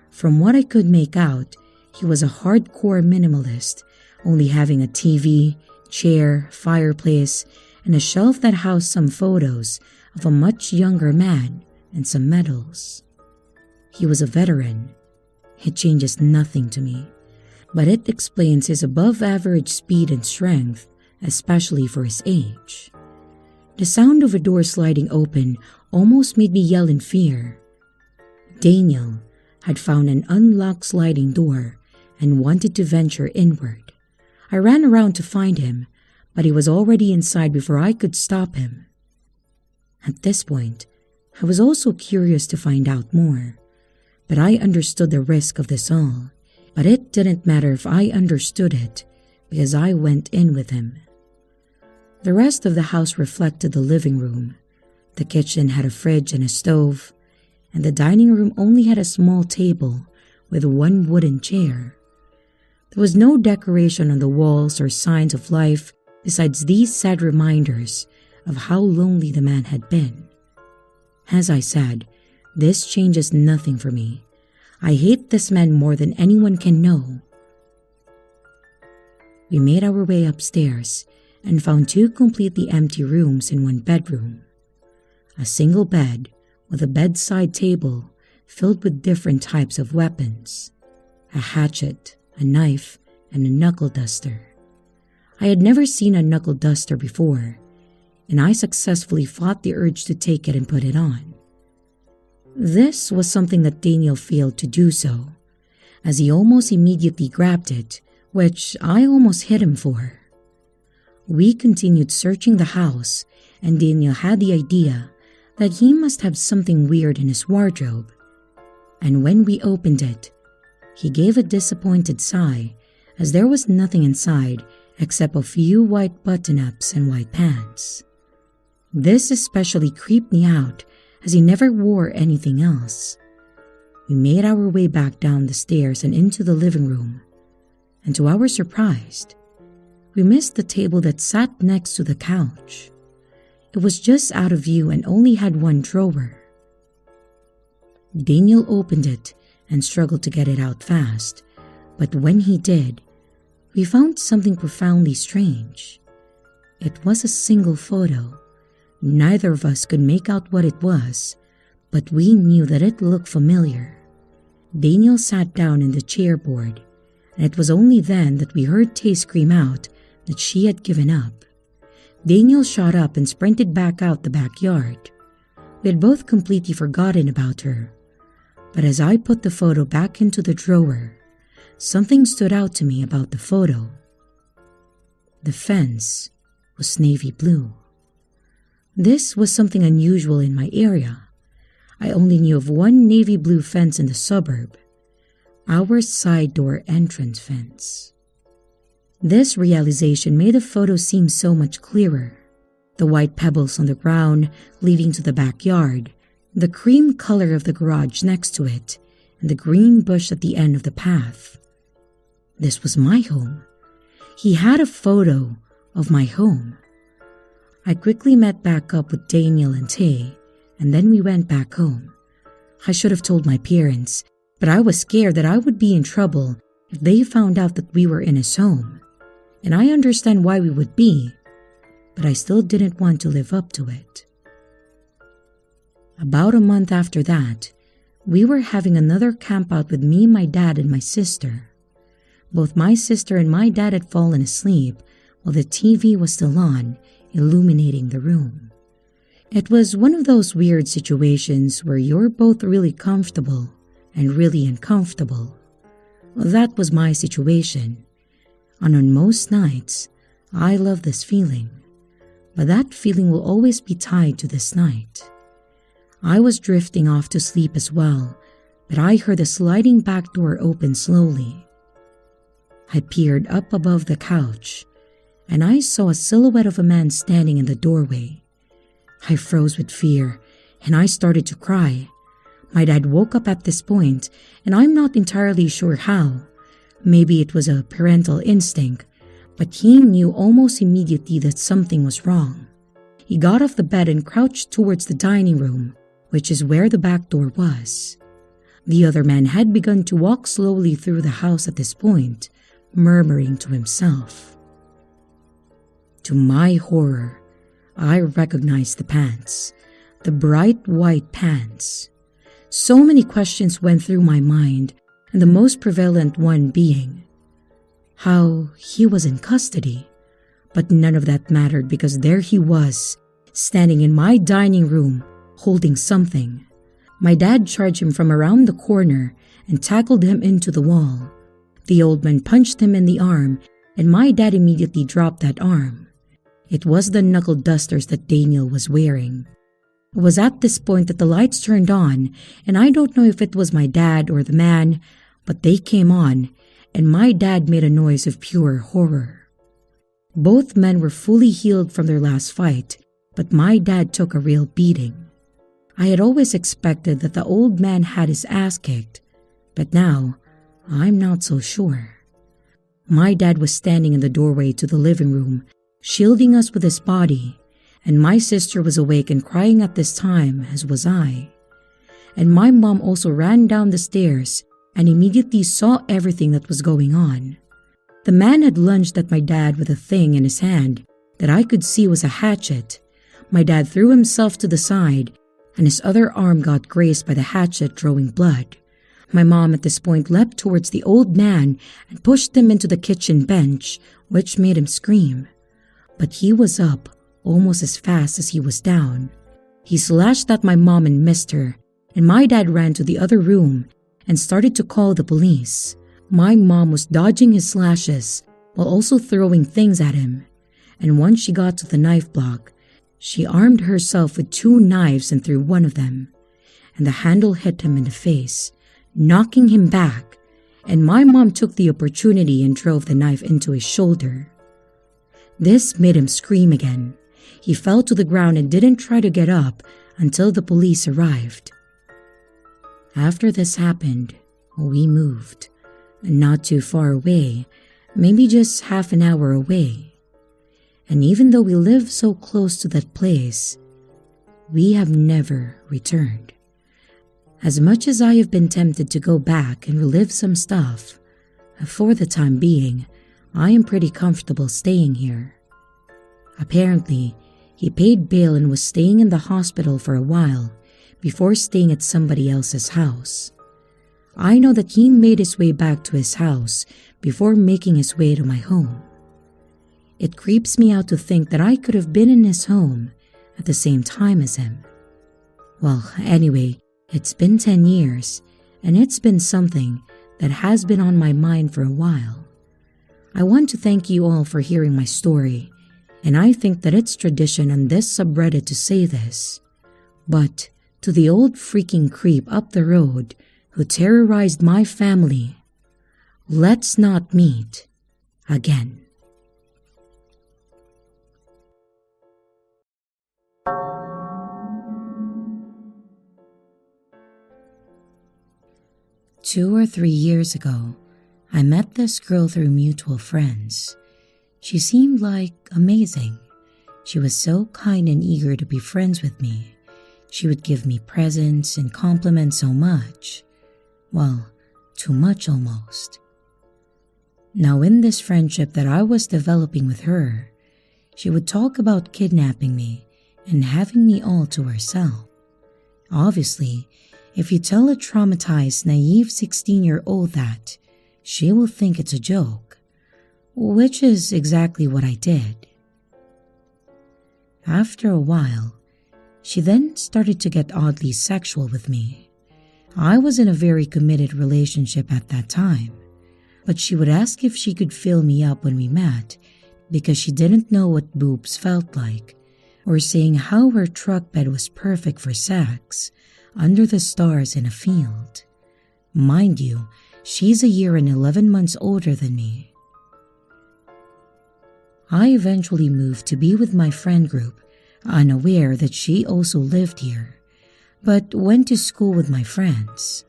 From what I could make out, he was a hardcore minimalist, only having a TV, chair, fireplace, and a shelf that housed some photos of a much younger man and some medals. He was a veteran. It changes nothing to me, but it explains his above-average speed and strength, especially for his age. The sound of a door sliding open almost made me yell in fear. Daniel had found an unlocked sliding door and wanted to venture inward. I ran around to find him, but he was already inside before I could stop him. At this point, I was also curious to find out more, but I understood the risk of this all. But it didn't matter if I understood it, because I went in with him. The rest of the house reflected the living room. The kitchen had a fridge and a stove, and the dining room only had a small table with one wooden chair. There was no decoration on the walls or signs of life besides these sad reminders of how lonely the man had been. As I said, this changes nothing for me. I hate this man more than anyone can know. We made our way upstairs and found 2 completely empty rooms in one bedroom. A single bed with a bedside table filled with different types of weapons. A hatchet, a knife, and a knuckle duster. I had never seen a knuckle duster before, and I successfully fought the urge to take it and put it on. This was something that Daniel failed to do so, as he almost immediately grabbed it, which I almost hit him for. We continued searching the house, and Daniel had the idea that he must have something weird in his wardrobe. And when we opened it, he gave a disappointed sigh, as there was nothing inside except a few white button-ups and white pants. This especially creeped me out, as he never wore anything else. We made our way back down the stairs and into the living room, and to our surprise, we missed the table that sat next to the couch. It was just out of view and only had one drawer. Daniel opened it and struggled to get it out fast, but when he did, we found something profoundly strange. It was a single photo. Neither of us could make out what it was, but we knew that it looked familiar. Daniel sat down in the chairboard, and it was only then that we heard Tay scream out that she had given up. Daniel shot up and sprinted back out the backyard. We had both completely forgotten about her. But as I put the photo back into the drawer, something stood out to me about the photo. The fence was navy blue. This was something unusual in my area. I only knew of one navy blue fence in the suburb, our side door entrance fence. This realization made the photo seem so much clearer. The white pebbles on the ground leading to the backyard, the cream color of the garage next to it, and the green bush at the end of the path. This was my home. He had a photo of my home. I quickly met back up with Daniel and Tay, and then we went back home. I should have told my parents, but I was scared that I would be in trouble if they found out that we were in his home. And I understand why we would be, but I still didn't want to live up to it. About a month after that, we were having another campout with me, my dad, and my sister. Both my sister and my dad had fallen asleep while the TV was still on, illuminating the room. It was one of those weird situations where you're both really comfortable and really uncomfortable. Well, that was my situation. And on most nights, I love this feeling, but that feeling will always be tied to this night. I was drifting off to sleep as well, but I heard the sliding back door open slowly. I peered up above the couch, and I saw a silhouette of a man standing in the doorway. I froze with fear, and I started to cry. My dad woke up at this point, and I'm not entirely sure how. Maybe it was a parental instinct, but he knew almost immediately that something was wrong. He got off the bed and crouched towards the dining room, which is where the back door was. The other man had begun to walk slowly through the house at this point, murmuring to himself. To my horror, I recognized the pants, the bright white pants. So many questions went through my mind, and the most prevalent one being how he was in custody. But none of that mattered because there he was, standing in my dining room, holding something. My dad charged him from around the corner and tackled him into the wall. The old man punched him in the arm, and my dad immediately dropped that arm. It was the knuckle dusters that Daniel was wearing. It was at this point that the lights turned on, and I don't know if it was my dad or the man, but they came on, and my dad made a noise of pure horror. Both men were fully healed from their last fight, but my dad took a real beating. I had always expected that the old man had his ass kicked, but now I'm not so sure. My dad was standing in the doorway to the living room, shielding us with his body, and my sister was awake and crying at this time, as was I. And my mom also ran down the stairs and immediately saw everything that was going on. The man had lunged at my dad with a thing in his hand that I could see was a hatchet. My dad threw himself to the side, and his other arm got grazed by the hatchet, drawing blood. My mom at this point leapt towards the old man and pushed him into the kitchen bench, which made him scream. But he was up almost as fast as he was down. He slashed at my mom and missed her, and my dad ran to the other room and started to call the police. My mom was dodging his slashes while also throwing things at him, and once she got to the knife block, she armed herself with 2 knives and threw one of them, and the handle hit him in the face, knocking him back, and my mom took the opportunity and drove the knife into his shoulder. This made him scream again. He fell to the ground and didn't try to get up until the police arrived. After this happened, we moved, not too far away, maybe just half an hour away. And even though we live so close to that place, we have never returned. As much as I have been tempted to go back and relive some stuff, for the time being, I am pretty comfortable staying here. Apparently, he paid bail and was staying in the hospital for a while before staying at somebody else's house. I know that he made his way back to his house before making his way to my home. It creeps me out to think that I could have been in his home at the same time as him. Well, anyway, it's been 10 years, and it's been something that has been on my mind for a while. I want to thank you all for hearing my story, and I think that it's tradition on this subreddit to say this, but to the old freaking creep up the road who terrorized my family, let's not meet again. Two or 3 years ago, I met this girl through mutual friends. She seemed like amazing. She was so kind and eager to be friends with me. She would give me presents and compliment so much. Well, too much almost. Now in this friendship that I was developing with her, she would talk about kidnapping me and having me all to herself. Obviously, if you tell a traumatized, naive 16-year-old that, she will think it's a joke, which is exactly what I did. After a while, she then started to get oddly sexual with me. I was in a very committed relationship at that time, but she would ask if she could fill me up when we met because she didn't know what boobs felt like, or saying how her truck bed was perfect for sex under the stars in a field. Mind you, she's a year and 11 months older than me. I eventually moved to be with my friend group, unaware that she also lived here, but went to school with my friends.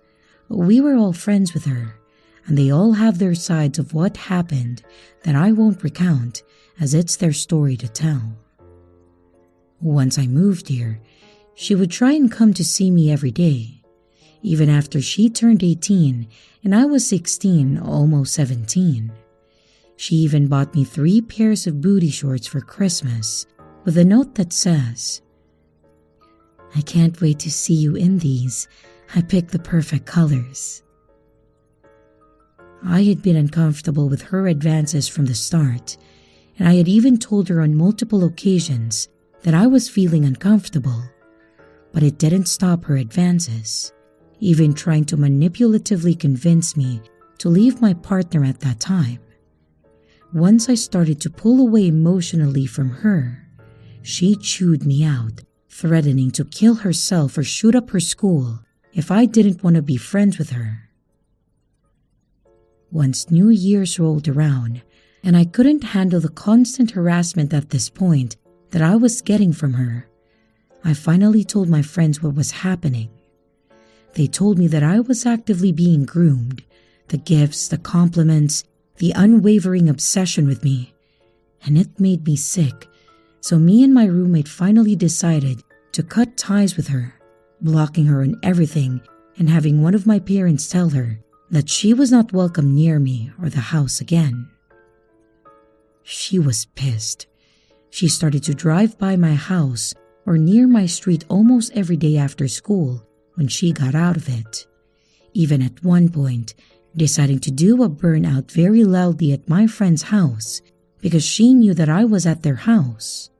We were all friends with her, and they all have their sides of what happened that I won't recount as it's their story to tell. Once I moved here, she would try and come to see me every day, even after she turned 18 and I was 16, almost 17. She even bought me 3 pairs of booty shorts for Christmas with a note that says, "I can't wait to see you in these. I picked the perfect colors." I had been uncomfortable with her advances from the start, and I had even told her on multiple occasions that I was feeling uncomfortable. But it didn't stop her advances, even trying to manipulatively convince me to leave my partner at that time. Once I started to pull away emotionally from her, she chewed me out, threatening to kill herself or shoot up her school if I didn't want to be friends with her. Once New Year's rolled around, and I couldn't handle the constant harassment at this point that I was getting from her, I finally told my friends what was happening. They told me that I was actively being groomed, the gifts, the compliments, the unwavering obsession with me, and it made me sick. So me and my roommate finally decided to cut ties with her, blocking her on everything and having one of my parents tell her that she was not welcome near me or the house again. She was pissed. She started to drive by my house or near my street almost every day after school when she got out of it, even at one point deciding to do a burnout very loudly at my friend's house because she knew that I was at their house.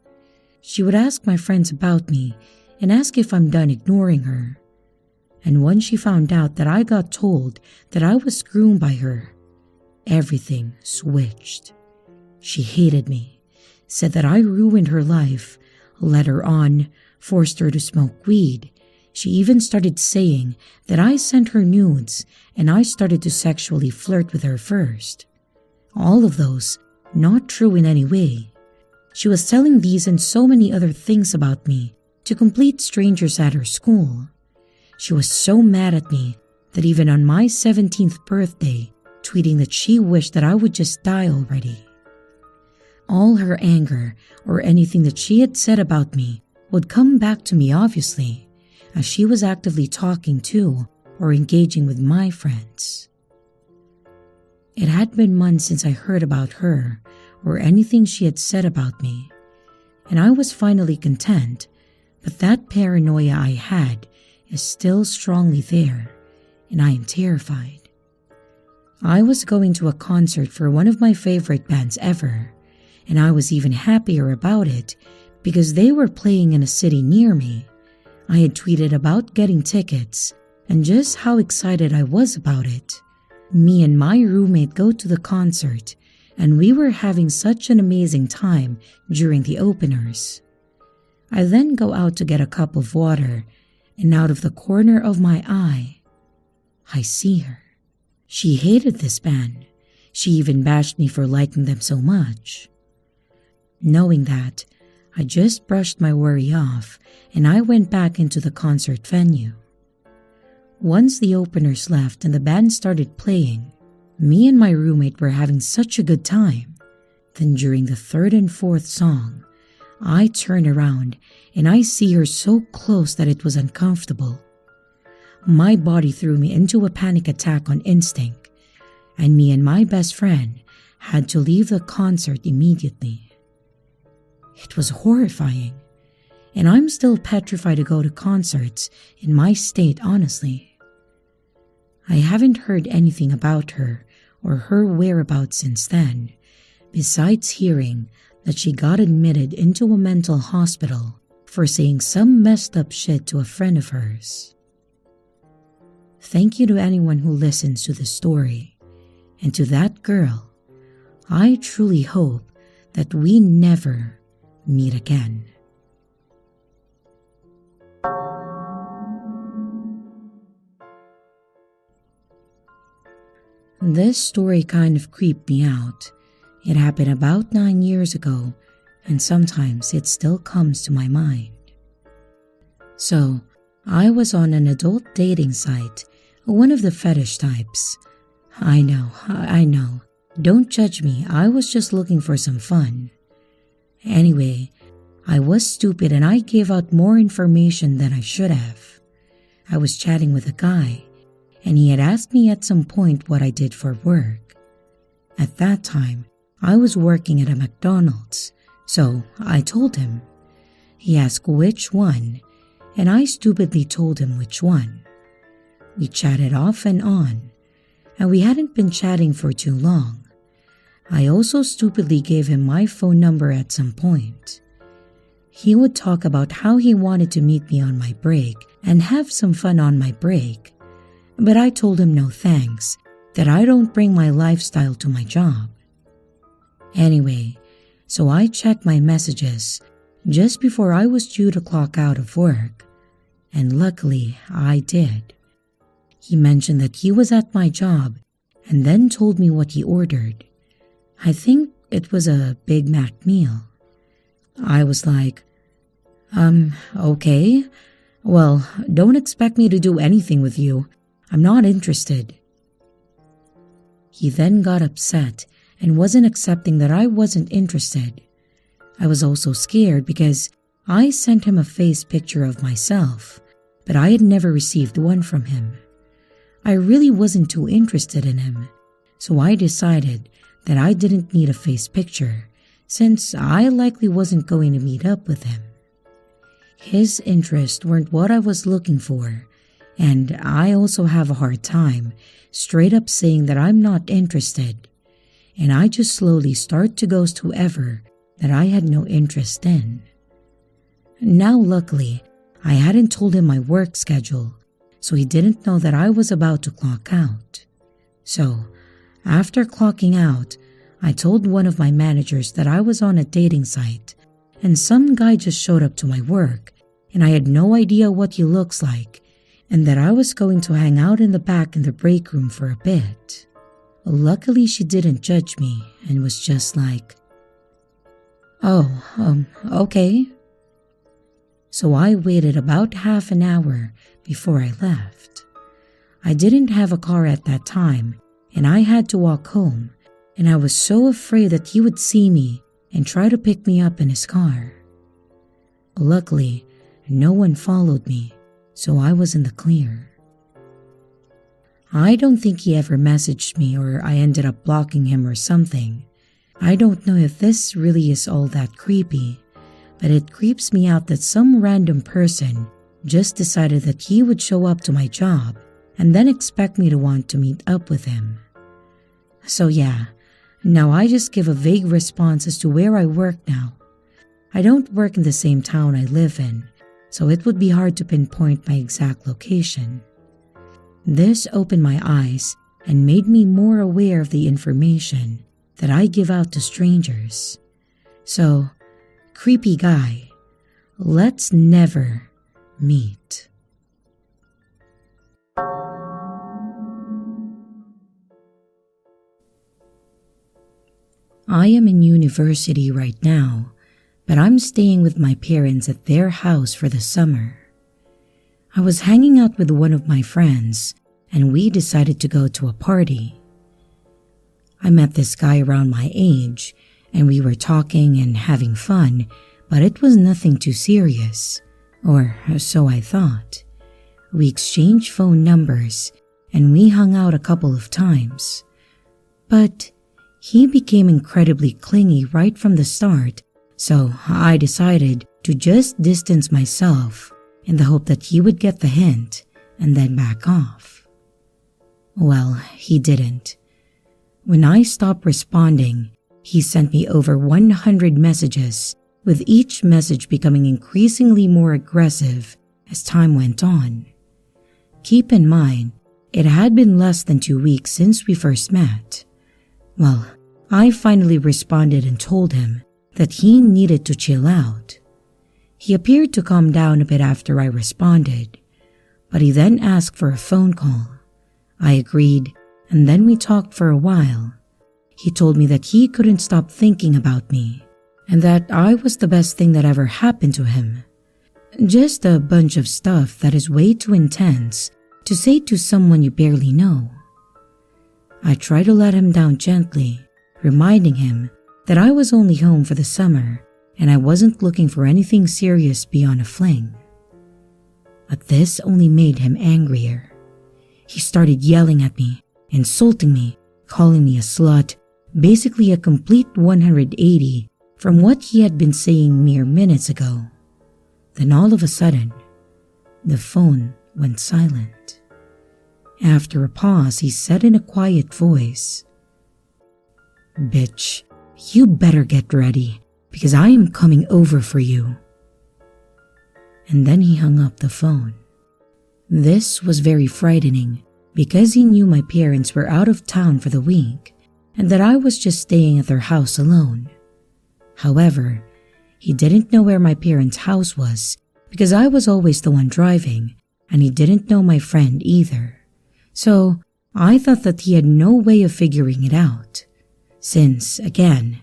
She would ask my friends about me and ask if I'm done ignoring her. And when she found out that I got told that I was groomed by her, everything switched. She hated me, said that I ruined her life, led her on, forced her to smoke weed. She even started saying that I sent her nudes and I started to sexually flirt with her first. All of those not true in any way. She was telling these and so many other things about me to complete strangers at her school. She was so mad at me that even on my 17th birthday, tweeting that she wished that I would just die already. All her anger or anything that she had said about me would come back to me obviously, as she was actively talking to or engaging with my friends. It had been months since I heard about her or anything she had said about me, and I was finally content, but that paranoia I had is still strongly there, and I am terrified. I was going to a concert for one of my favorite bands ever, and I was even happier about it because they were playing in a city near me. I had tweeted about getting tickets and just how excited I was about it. Me and my roommate go to the concert, and we were having such an amazing time during the openers. I then go out to get a cup of water, and out of the corner of my eye, I see her. She hated this band. She even bashed me for liking them so much. Knowing that, I just brushed my worry off and I went back into the concert venue. Once the openers left and the band started playing, me and my roommate were having such a good time. Then during the third and fourth song, I turn around and I see her so close that it was uncomfortable. My body threw me into a panic attack on instinct, and me and my best friend had to leave the concert immediately. It was horrifying, and I'm still petrified to go to concerts in my state, honestly. I haven't heard anything about her or her whereabouts since then, besides hearing that she got admitted into a mental hospital for saying some messed up shit to a friend of hers. Thank you to anyone who listens to this story, and to that girl, I truly hope that we never meet again. This story kind of creeped me out. It happened about 9 years ago, and sometimes it still comes to my mind. So, I was on an adult dating site, one of the fetish types. I know. Don't judge me, I was just looking for some fun. Anyway, I was stupid and I gave out more information than I should have. I was chatting with a guy, and he had asked me at some point what I did for work. At that time, I was working at a McDonald's, so I told him. He asked which one, and I stupidly told him which one. We chatted off and on, and we hadn't been chatting for too long. I also stupidly gave him my phone number at some point. He would talk about how he wanted to meet me on my break and have some fun on my break, but I told him no thanks, that I don't bring my lifestyle to my job. Anyway, so I checked my messages just before I was due to clock out of work, and luckily I did. He mentioned that he was at my job and then told me what he ordered. I think it was a Big Mac meal. I was like, okay. Well, don't expect me to do anything with you. I'm not interested. He then got upset and wasn't accepting that I wasn't interested. I was also scared because I sent him a face picture of myself, but I had never received one from him. I really wasn't too interested in him, so I decided that I didn't need a face picture since I likely wasn't going to meet up with him. His interests weren't what I was looking for, and I also have a hard time straight up saying that I'm not interested, and I just slowly start to ghost whoever that I had no interest in. Now luckily, I hadn't told him my work schedule, so he didn't know that I was about to clock out. So, after clocking out, I told one of my managers that I was on a dating site, and some guy just showed up to my work, and I had no idea what he looks like, and that I was going to hang out in the back in the break room for a bit. Luckily, she didn't judge me and was just like, okay. so I waited about half an hour before I left. I didn't have a car at that time, and I had to walk home, and I was so afraid that he would see me and try to pick me up in his car. Luckily, no one followed me, so I was in the clear. I don't think he ever messaged me, or I ended up blocking him or something. I don't know if this really is all that creepy, but it creeps me out that some random person just decided that he would show up to my job and then expect me to want to meet up with him. So yeah, now I just give a vague response as to where I work now. I don't work in the same town I live in, so it would be hard to pinpoint my exact location. This opened my eyes and made me more aware of the information that I give out to strangers. So, creepy guy, let's never meet. I am in university right now, but I'm staying with my parents at their house for the summer. I was hanging out with one of my friends, and we decided to go to a party. I met this guy around my age, and we were talking and having fun, but it was nothing too serious, or so I thought. We exchanged phone numbers, and we hung out a couple of times. But he became incredibly clingy right from the start, so I decided to just distance myself in the hope that he would get the hint and then back off. Well, he didn't. When I stopped responding, he sent me over 100 messages, with each message becoming increasingly more aggressive as time went on. Keep in mind, it had been less than 2 weeks since we first met. Well, I finally responded and told him that he needed to chill out. He appeared to calm down a bit after I responded, but he then asked for a phone call. I agreed, and then we talked for a while. He told me that he couldn't stop thinking about me, and that I was the best thing that ever happened to him. Just a bunch of stuff that is way too intense to say to someone you barely know. I tried to let him down gently, reminding him that I was only home for the summer and I wasn't looking for anything serious beyond a fling. But this only made him angrier. He started yelling at me, insulting me, calling me a slut, basically a complete 180 from what he had been saying mere minutes ago. Then all of a sudden, the phone went silent. After a pause, he said in a quiet voice, "Bitch, you better get ready, because I am coming over for you." And then he hung up the phone. This was very frightening because he knew my parents were out of town for the week and that I was just staying at their house alone. However, he didn't know where my parents' house was because I was always the one driving, and he didn't know my friend either. So I thought that he had no way of figuring it out, since, again,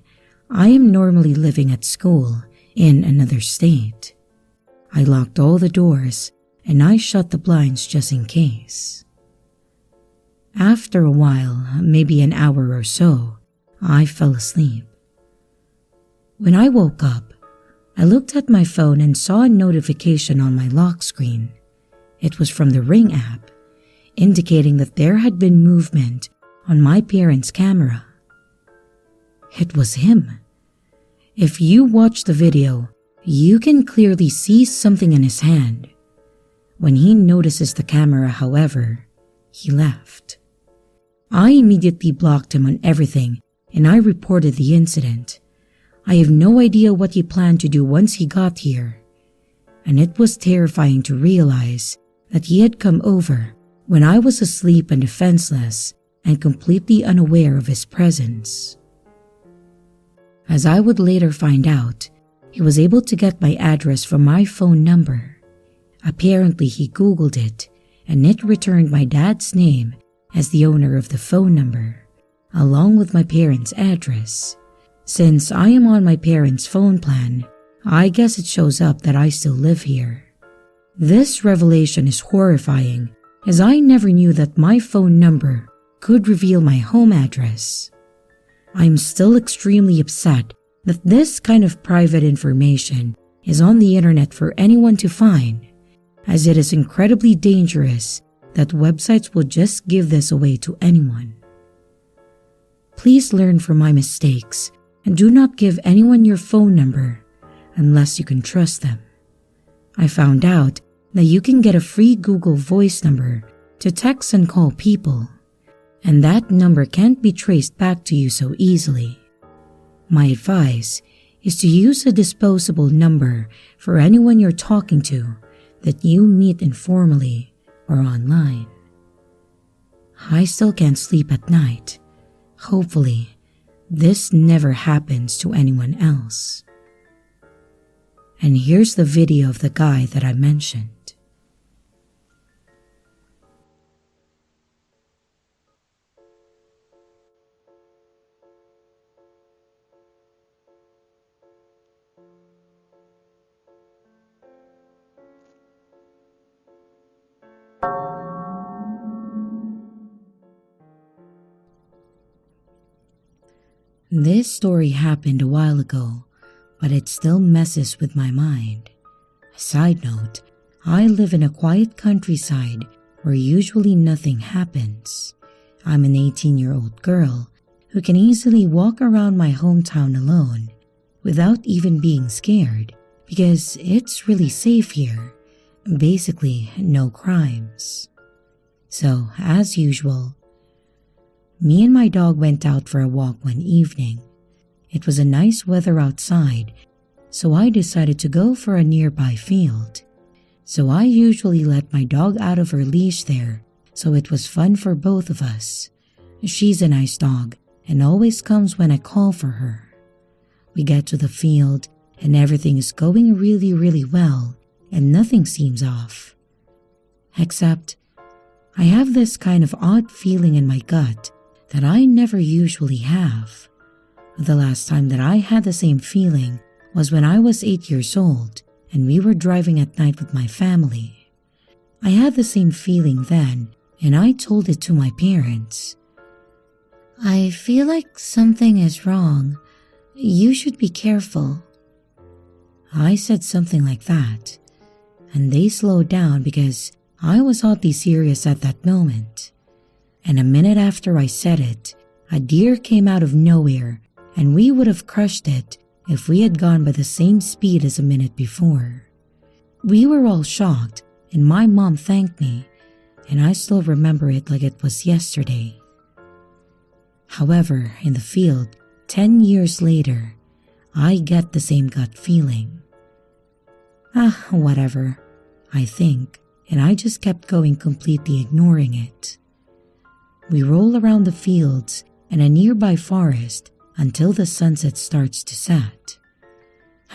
I am normally living at school in another state. I locked all the doors and I shut the blinds just in case. After a while, maybe an hour or so, I fell asleep. When I woke up, I looked at my phone and saw a notification on my lock screen. It was from the Ring app, indicating that there had been movement on my parents' camera. It was him. If you watch the video, you can clearly see something in his hand. When he notices the camera, however, he left. I immediately blocked him on everything and I reported the incident. I have no idea what he planned to do once he got here, and it was terrifying to realize that he had come over when I was asleep and defenseless and completely unaware of his presence. As I would later find out, he was able to get my address from my phone number. Apparently, he Googled it, and it returned my dad's name as the owner of the phone number, along with my parents' address. Since I am on my parents' phone plan, I guess it shows up that I still live here. This revelation is horrifying, as I never knew that my phone number could reveal my home address. I'm still extremely upset that this kind of private information is on the internet for anyone to find, as it is incredibly dangerous that websites will just give this away to anyone. Please learn from my mistakes and do not give anyone your phone number unless you can trust them. I found out that you can get a free Google Voice number to text and call people, and that number can't be traced back to you so easily. My advice is to use a disposable number for anyone you're talking to that you meet informally or online. I still can't sleep at night. Hopefully, this never happens to anyone else. And here's the video of the guy that I mentioned. This story happened a while ago, but it still messes with my mind. A side note, I live in a quiet countryside where usually nothing happens. I'm an 18-year-old girl who can easily walk around my hometown alone without even being scared because it's really safe here. Basically, no crimes. So, as usual, me and my dog went out for a walk one evening. It was a nice weather outside, so I decided to go for a nearby field. So I usually let my dog out of her leash there, so it was fun for both of us. She's a nice dog and always comes when I call for her. We get to the field and everything is going really well and nothing seems off. Except, I have this kind of odd feeling in my gut that I never usually have. The last time that I had the same feeling was when I was 8 years old and we were driving at night with my family. I had the same feeling then and I told it to my parents. I feel like something is wrong. You should be careful. I said something like that, and they slowed down because I was oddly serious at that moment. And a minute after I said it, a deer came out of nowhere and we would have crushed it if we had gone by the same speed as a minute before. We were all shocked and my mom thanked me, and I still remember it like it was yesterday. However, in the field, 10 years later, I get the same gut feeling. Whatever, I think, and I just kept going, completely ignoring it. We roll around the fields and a nearby forest until the sunset starts to set.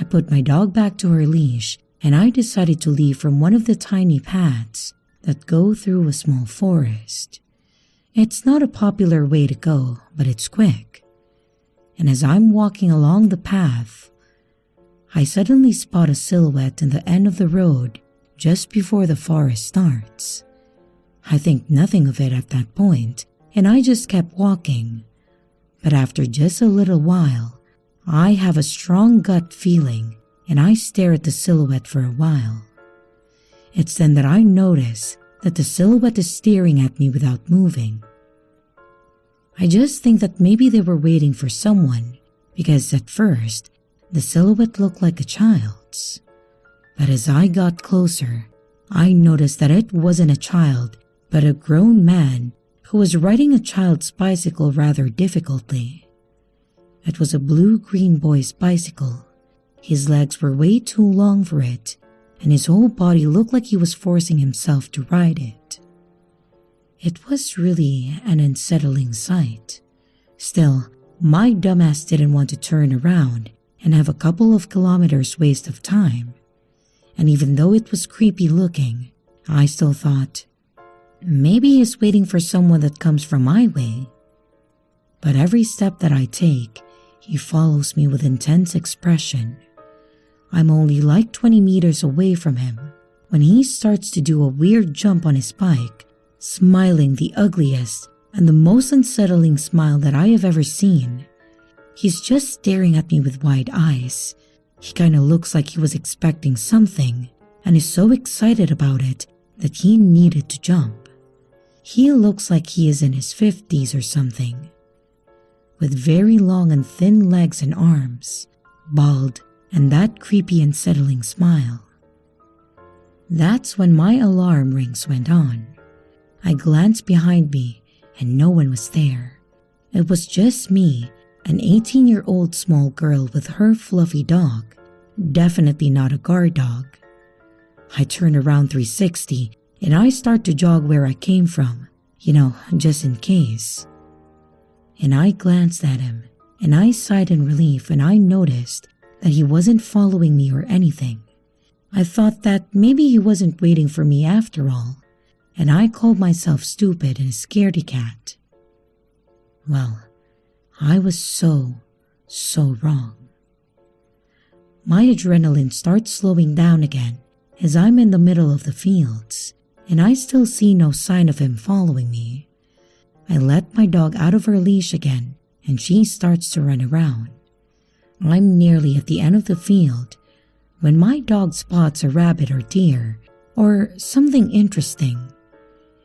I put my dog back to her leash and I decided to leave from one of the tiny paths that go through a small forest. It's not a popular way to go, but it's quick. And as I'm walking along the path, I suddenly spot a silhouette in the end of the road just before the forest starts. I think nothing of it at that point, and I just kept walking. But after just a little while, I have a strong gut feeling and I stare at the silhouette for a while. It's then that I notice that the silhouette is staring at me without moving. I just think that maybe they were waiting for someone because at first, the silhouette looked like a child's. But as I got closer, I noticed that it wasn't a child, but a grown man who was riding a child's bicycle rather difficultly. It was a blue-green boy's bicycle. His legs were way too long for it, and his whole body looked like he was forcing himself to ride it. It was really an unsettling sight. Still, my dumbass didn't want to turn around and have a couple of kilometers waste of time. And even though it was creepy looking, I still thought, maybe he's waiting for someone that comes from my way. But every step that I take, he follows me with intense expression. I'm only like 20 meters away from him when he starts to do a weird jump on his bike, smiling the ugliest and the most unsettling smile that I have ever seen. He's just staring at me with wide eyes. He kinda looks like he was expecting something and is so excited about it that he needed to jump. He looks like he is in his 50s or something, with very long and thin legs and arms, bald, and that creepy unsettling smile. That's when my alarm rings went on. I glanced behind me and no one was there. It was just me, an 18-year-old small girl with her fluffy dog, definitely not a guard dog. I turn around 360 and I start to jog where I came from, just in case. And I glanced at him and I sighed in relief when I noticed that he wasn't following me or anything. I thought that maybe he wasn't waiting for me after all, and I called myself stupid and a scaredy cat. Well, I was so wrong. My adrenaline starts slowing down again as I'm in the middle of the fields, and I still see no sign of him following me. I let my dog out of her leash again, and she starts to run around. I'm nearly at the end of the field when my dog spots a rabbit or deer or something interesting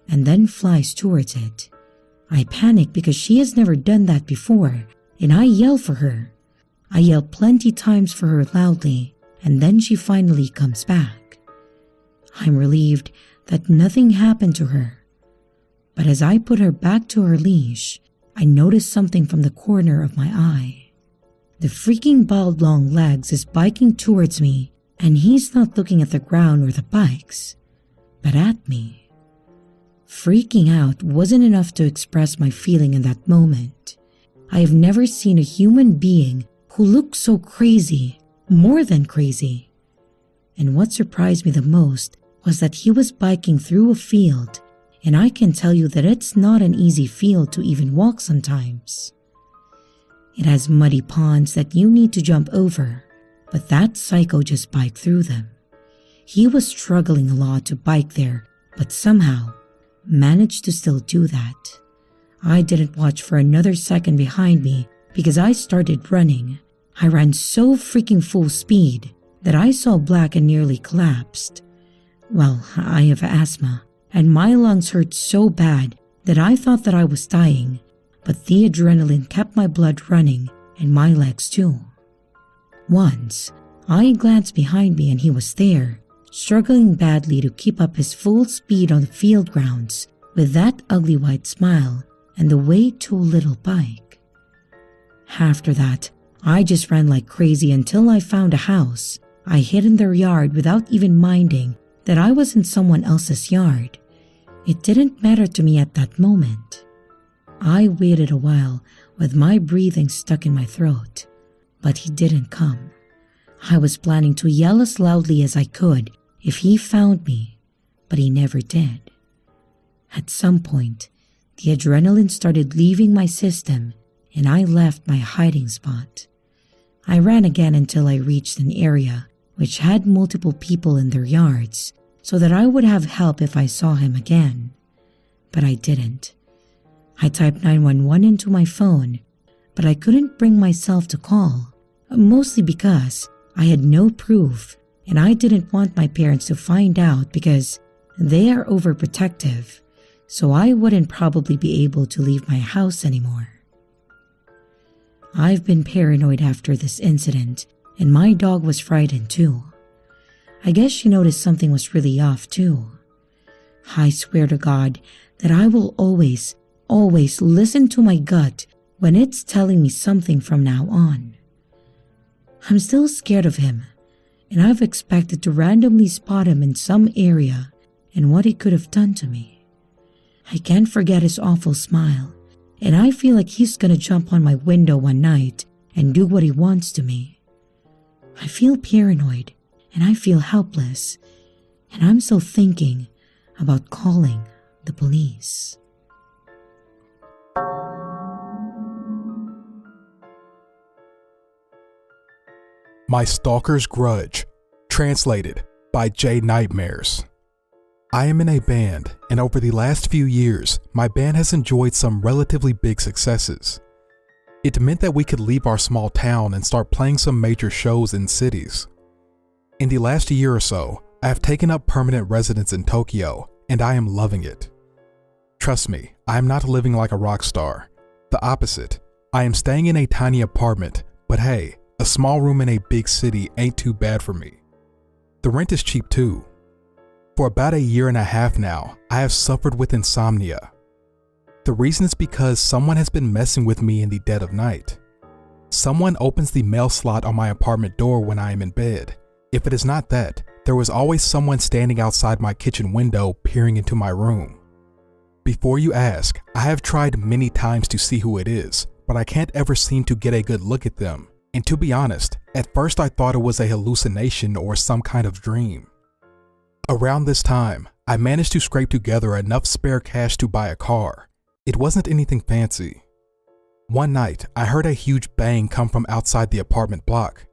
and then flies towards it. I panic because she has never done that before and I yell for her. I yell plenty times for her loudly and then she finally comes back. I'm relieved that nothing happened to her. But as I put her back to her leash, I notice something from the corner of my eye. The freaking bald long legs is biking towards me, and he's not looking at the ground or the bikes, but at me. Freaking out wasn't enough to express my feeling in that moment. I have never seen a human being who looked so crazy, more than crazy. And what surprised me the most was that he was biking through a field, and I can tell you that it's not an easy field to even walk sometimes. It has muddy ponds that you need to jump over, but that psycho just biked through them. He was struggling a lot to bike there, but somehow managed to still do that. I didn't watch for another second behind me because I started running. I ran so freaking full speed that I saw black and nearly collapsed. Well, I have asthma, and my lungs hurt so bad that I thought that I was dying. But the adrenaline kept my blood running and my legs too. Once, I glanced behind me and he was there, struggling badly to keep up his full speed on the field grounds with that ugly white smile and the way too little bike. After that, I just ran like crazy until I found a house. I hid in their yard without even minding that I was in someone else's yard. It didn't matter to me at that moment. I waited a while with my breathing stuck in my throat, but he didn't come. I was planning to yell as loudly as I could if he found me, but he never did. At some point, the adrenaline started leaving my system and I left my hiding spot. I ran again until I reached an area which had multiple people in their yards so that I would have help if I saw him again, but I didn't. I typed 911 into my phone, but I couldn't bring myself to call, mostly because I had no proof and I didn't want my parents to find out because they are overprotective, so I wouldn't probably be able to leave my house anymore. I've been paranoid after this incident and my dog was frightened too. I guess she noticed something was really off too. I swear to God that I will always listen to my gut when it's telling me something from now on. I'm still scared of him, and I've expected to randomly spot him in some area and what he could have done to me. I can't forget his awful smile, and I feel like he's gonna jump on my window one night and do what he wants to me. I feel paranoid, and I feel helpless, and I'm still thinking about calling the police. My Stalker's Grudge, translated by J Nightmares. I am in a band, and over the last few years, my band has enjoyed some relatively big successes. It meant that we could leave our small town and start playing some major shows in cities. In the last year or so, I have taken up permanent residence in Tokyo, and I am loving it. Trust me, I am not living like a rock star. The opposite. I am staying in a tiny apartment, but hey, a small room in a big city ain't too bad for me. The rent is cheap too. For about a year and a half now, I have suffered with insomnia. The reason is because someone has been messing with me in the dead of night. Someone opens the mail slot on my apartment door when I am in bed. If it is not that, there was always someone standing outside my kitchen window peering into my room. Before you ask, I have tried many times to see who it is, but I can't ever seem to get a good look at them. And to be honest, at first I thought it was a hallucination or some kind of dream. Around this time, I managed to scrape together enough spare cash to buy a car. It wasn't anything fancy. One night, I heard a huge bang come from outside the apartment block.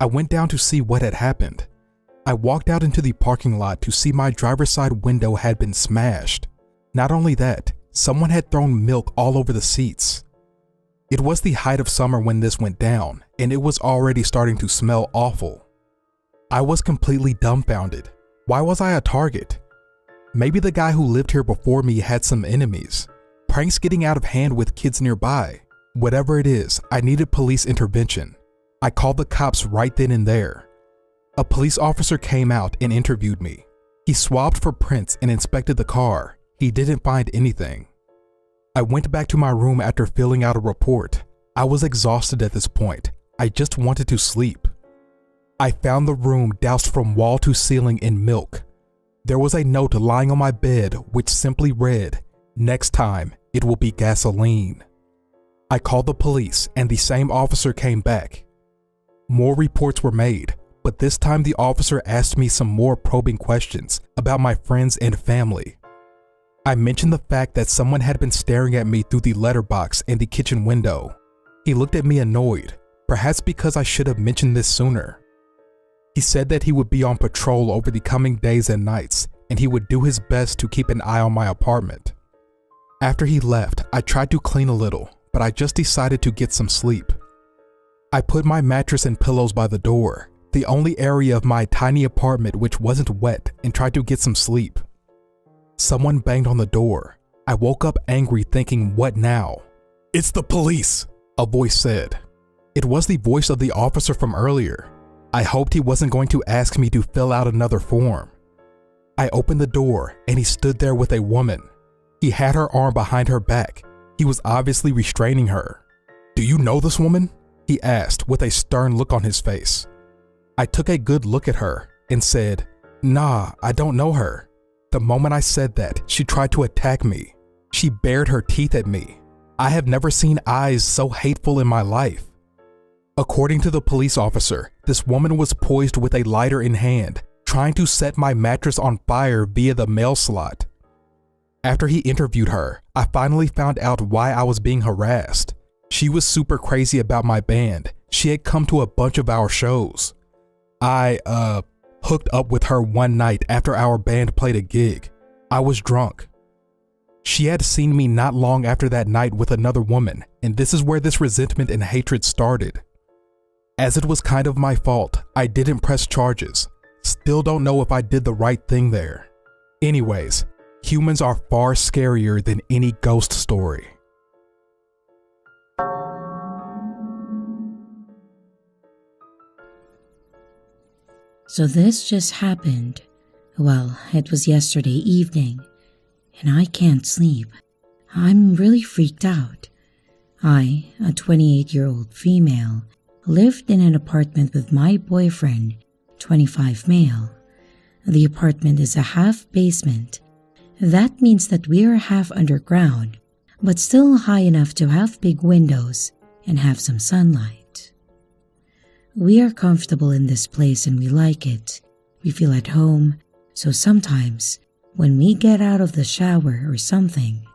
I went down to see what had happened. I walked out into the parking lot to see my driver's side window had been smashed. Not only that, someone had thrown milk all over the seats. It was the height of summer when this went down, and it was already starting to smell awful. I was completely dumbfounded. Why was I a target? Maybe the guy who lived here before me had some enemies. Pranks getting out of hand with kids nearby. Whatever it is, I needed police intervention. I called the cops right then and there. A police officer came out and interviewed me. He swabbed for prints and inspected the car. He didn't find anything. I went back to my room after filling out a report. I was exhausted at this point. I just wanted to sleep. I found the room doused from wall to ceiling in milk. There was a note lying on my bed which simply read, "Next time, it will be gasoline." I called the police and the same officer came back. More reports were made, but this time the officer asked me some more probing questions about my friends and family. I mentioned the fact that someone had been staring at me through the letterbox and the kitchen window. He looked at me annoyed, perhaps because I should have mentioned this sooner. He said that he would be on patrol over the coming days and nights, and he would do his best to keep an eye on my apartment. After he left, I tried to clean a little, but I just decided to get some sleep. I put my mattress and pillows by the door, the only area of my tiny apartment which wasn't wet, and tried to get some sleep. Someone banged on the door. I woke up angry thinking, what now? "It's the police," a voice said. It was the voice of the officer from earlier. I hoped he wasn't going to ask me to fill out another form. I opened the door and he stood there with a woman. He had her arm behind her back. He was obviously restraining her. "Do you know this woman?" he asked with a stern look on his face. I took a good look at her and said, "Nah, I don't know her." The moment I said that, she tried to attack me. She bared her teeth at me. I have never seen eyes so hateful in my life. According to the police officer, this woman was poised with a lighter in hand, trying to set my mattress on fire via the mail slot. After he interviewed her, I finally found out why I was being harassed. She was super crazy about my band. She had come to a bunch of our shows. I, hooked up with her one night after our band played a gig. I was drunk. She had seen me not long after that night with another woman, and this is where this resentment and hatred started. As it was kind of my fault, I didn't press charges. Still don't know if I did the right thing there. Anyways, humans are far scarier than any ghost story. So this just happened. Well, it was yesterday evening, and I can't sleep. I'm really freaked out. I, a 28-year-old female, lived in an apartment with my boyfriend, 25 male. The apartment is a half basement. That means that we are half underground, but still high enough to have big windows and have some sunlight. We are comfortable in this place and we like it. We feel at home, so sometimes when we get out of the shower or something,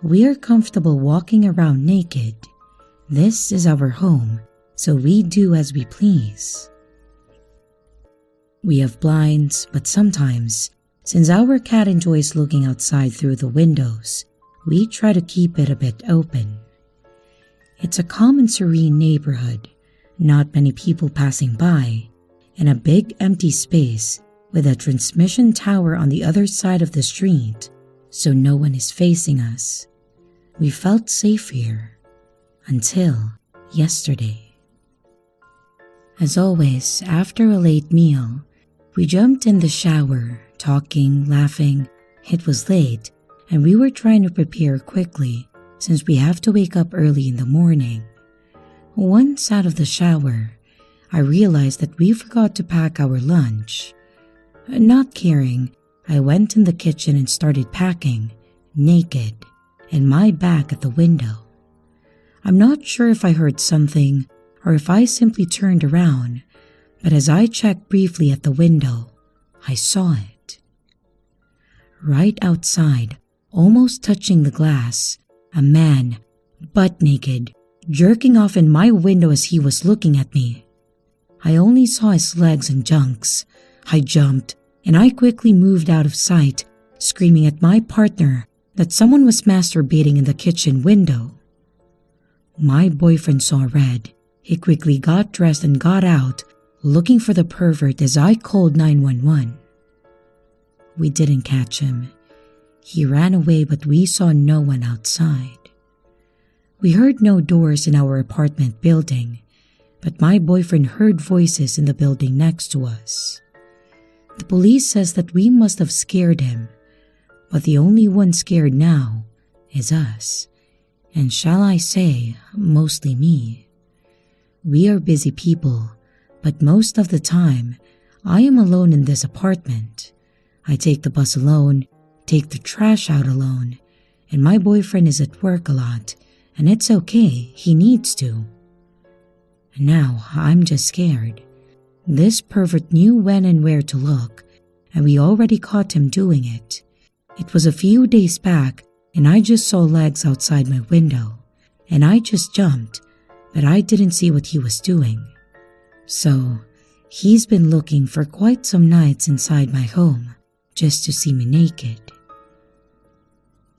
we are comfortable walking around naked. This is our home, so we do as we please. We have blinds, but sometimes, since our cat enjoys looking outside through the windows, we try to keep it a bit open. It's a calm and serene neighborhood, not many people passing by, and a big empty space with a transmission tower on the other side of the street, so no one is facing us. We felt safe here, until yesterday. As always, after a late meal, we jumped in the shower, talking, laughing. It was late, and we were trying to prepare quickly since we have to wake up early in the morning. Once out of the shower, I realized that we forgot to pack our lunch. Not caring, I went in the kitchen and started packing, naked, and my back at the window. I'm not sure if I heard something or if I simply turned around, but as I checked briefly at the window, I saw it. Right outside, almost touching the glass, a man, butt naked, jerking off in my window as he was looking at me. I only saw his legs and junks. I jumped, and I quickly moved out of sight, screaming at my partner that someone was masturbating in the kitchen window. My boyfriend saw red. He quickly got dressed and got out, looking for the pervert as I called 911. We didn't catch him. He ran away, but we saw no one outside. We heard no doors in our apartment building, but my boyfriend heard voices in the building next to us. The police says that we must have scared him, but the only one scared now is us, and shall I say, mostly me. We are busy people, but most of the time, I am alone in this apartment. I take the bus alone, take the trash out alone, and my boyfriend is at work a lot, and it's okay, he needs to. And now, I'm just scared. This pervert knew when and where to look, and we already caught him doing it. It was a few days back, and I just saw legs outside my window, and I just jumped, but I didn't see what he was doing. So, he's been looking for quite some nights inside my home, just to see me naked.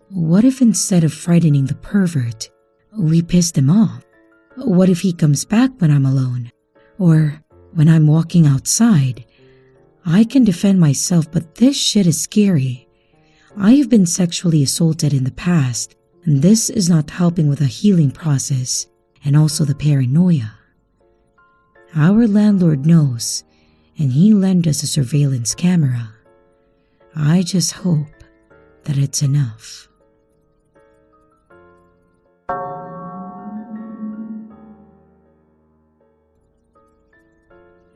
What if instead of frightening the pervert, we pissed him off? What if he comes back when I'm alone? Or when I'm walking outside? I can defend myself, but this shit is scary. I have been sexually assaulted in the past, and this is not helping with the healing process and also the paranoia. Our landlord knows, and he lent us a surveillance camera. I just hope that it's enough.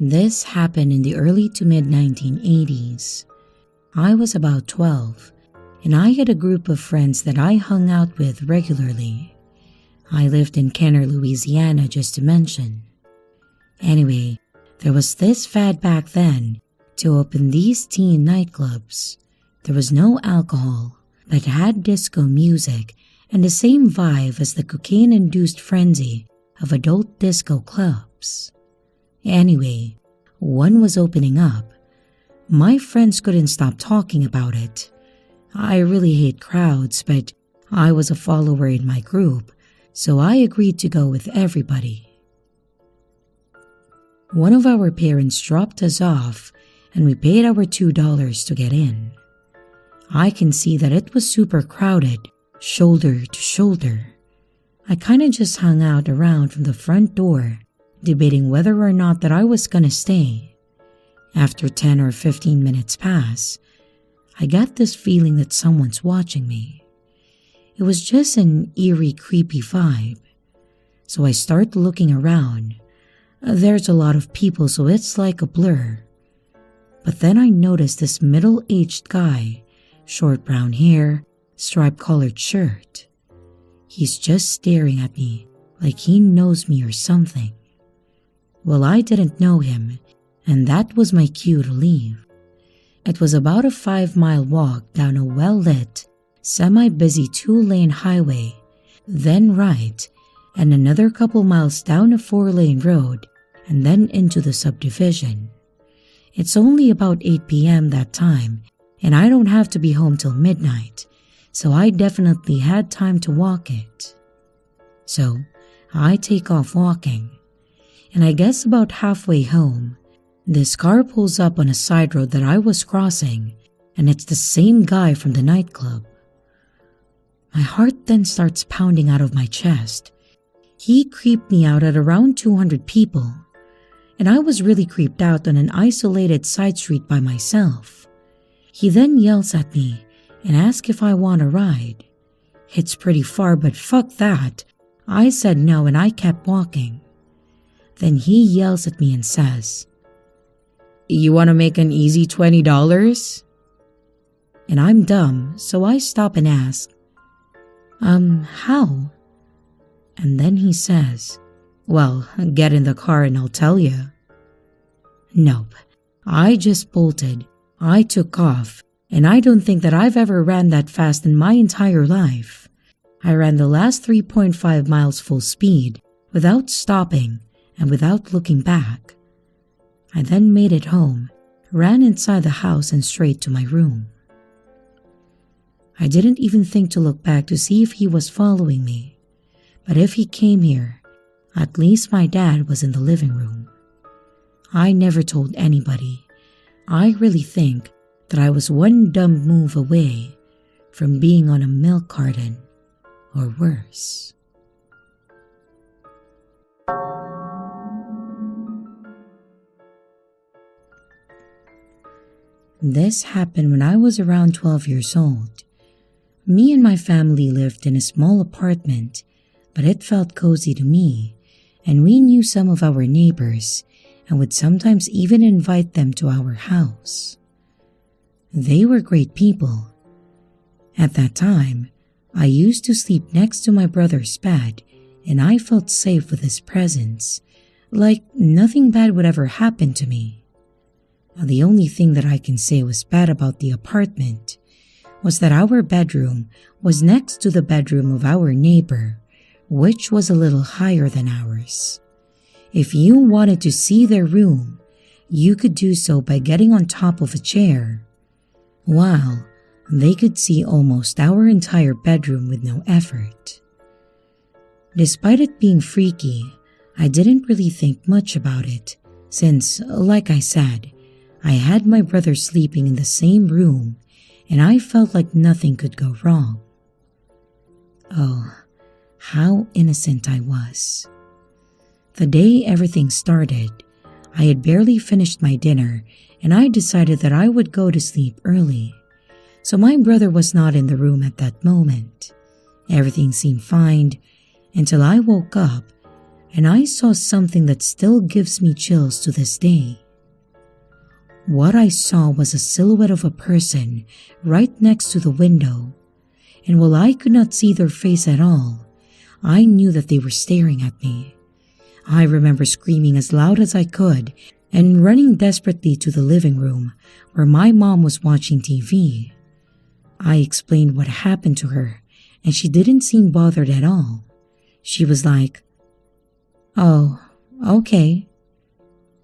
This happened in the early to mid-1980s. I was about 12, and I had a group of friends that I hung out with regularly. I lived in Kenner, Louisiana, just to mention. Anyway, there was this fad back then to open these teen nightclubs. There was no alcohol, but had disco music and the same vibe as the cocaine-induced frenzy of adult disco clubs. Anyway, one was opening up. My friends couldn't stop talking about it. I really hate crowds, but I was a follower in my group, so I agreed to go with everybody. One of our parents dropped us off, and we paid our $2 to get in. I can see that it was super crowded, shoulder to shoulder. I kinda just hung out around from the front door, debating whether or not that I was gonna stay. After 10 or 15 minutes pass, I got this feeling that someone's watching me. It was just an eerie, creepy vibe. So I start looking around. There's a lot of people, so it's like a blur. But then I noticed this middle-aged guy, short brown hair, striped-collared shirt. He's just staring at me like he knows me or something. Well, I didn't know him, and that was my cue to leave. It was about a 5-mile walk down a well-lit, semi-busy 2-lane highway, then right, and another couple miles down a 4-lane road, and then into the subdivision. It's only about 8 p.m. that time, and I don't have to be home till midnight, so I definitely had time to walk it. So, I take off walking, and I guess about halfway home, this car pulls up on a side road that I was crossing, and it's the same guy from the nightclub. My heart then starts pounding out of my chest. He creeped me out at around 200 people, and I was really creeped out on an isolated side street by myself. He then yells at me and asks if I want a ride. It's pretty far, but fuck that. I said no and I kept walking. Then he yells at me and says, "You want to make an easy $20? And I'm dumb, so I stop and ask, how? And then he says, "Well, get in the car and I'll tell you." Nope, I just bolted. I took off, and I don't think that I've ever ran that fast in my entire life. I ran the last 3.5 miles full speed, without stopping and without looking back. I then made it home, ran inside the house and straight to my room. I didn't even think to look back to see if he was following me, but if he came here, at least my dad was in the living room. I never told anybody. I really think that I was one dumb move away from being on a milk carton or worse. This happened when I was around 12 years old. Me and my family lived in a small apartment, but it felt cozy to me, and we knew some of our neighbors and would sometimes even invite them to our house. They were great people. At that time, I used to sleep next to my brother's bed, and I felt safe with his presence, like nothing bad would ever happen to me. The only thing that I can say was bad about the apartment was that our bedroom was next to the bedroom of our neighbor, which was a little higher than ours. If you wanted to see their room, you could do so by getting on top of a chair, while they could see almost our entire bedroom with no effort. Despite it being freaky, I didn't really think much about it, since, like I said, I had my brother sleeping in the same room, and I felt like nothing could go wrong. Oh, how innocent I was. The day everything started, I had barely finished my dinner, and I decided that I would go to sleep early. So my brother was not in the room at that moment. Everything seemed fine until I woke up and I saw something that still gives me chills to this day. What I saw was a silhouette of a person right next to the window, and while I could not see their face at all, I knew that they were staring at me. I remember screaming as loud as I could and running desperately to the living room where my mom was watching TV. I explained what happened to her, and she didn't seem bothered at all. She was like, "Oh, okay,"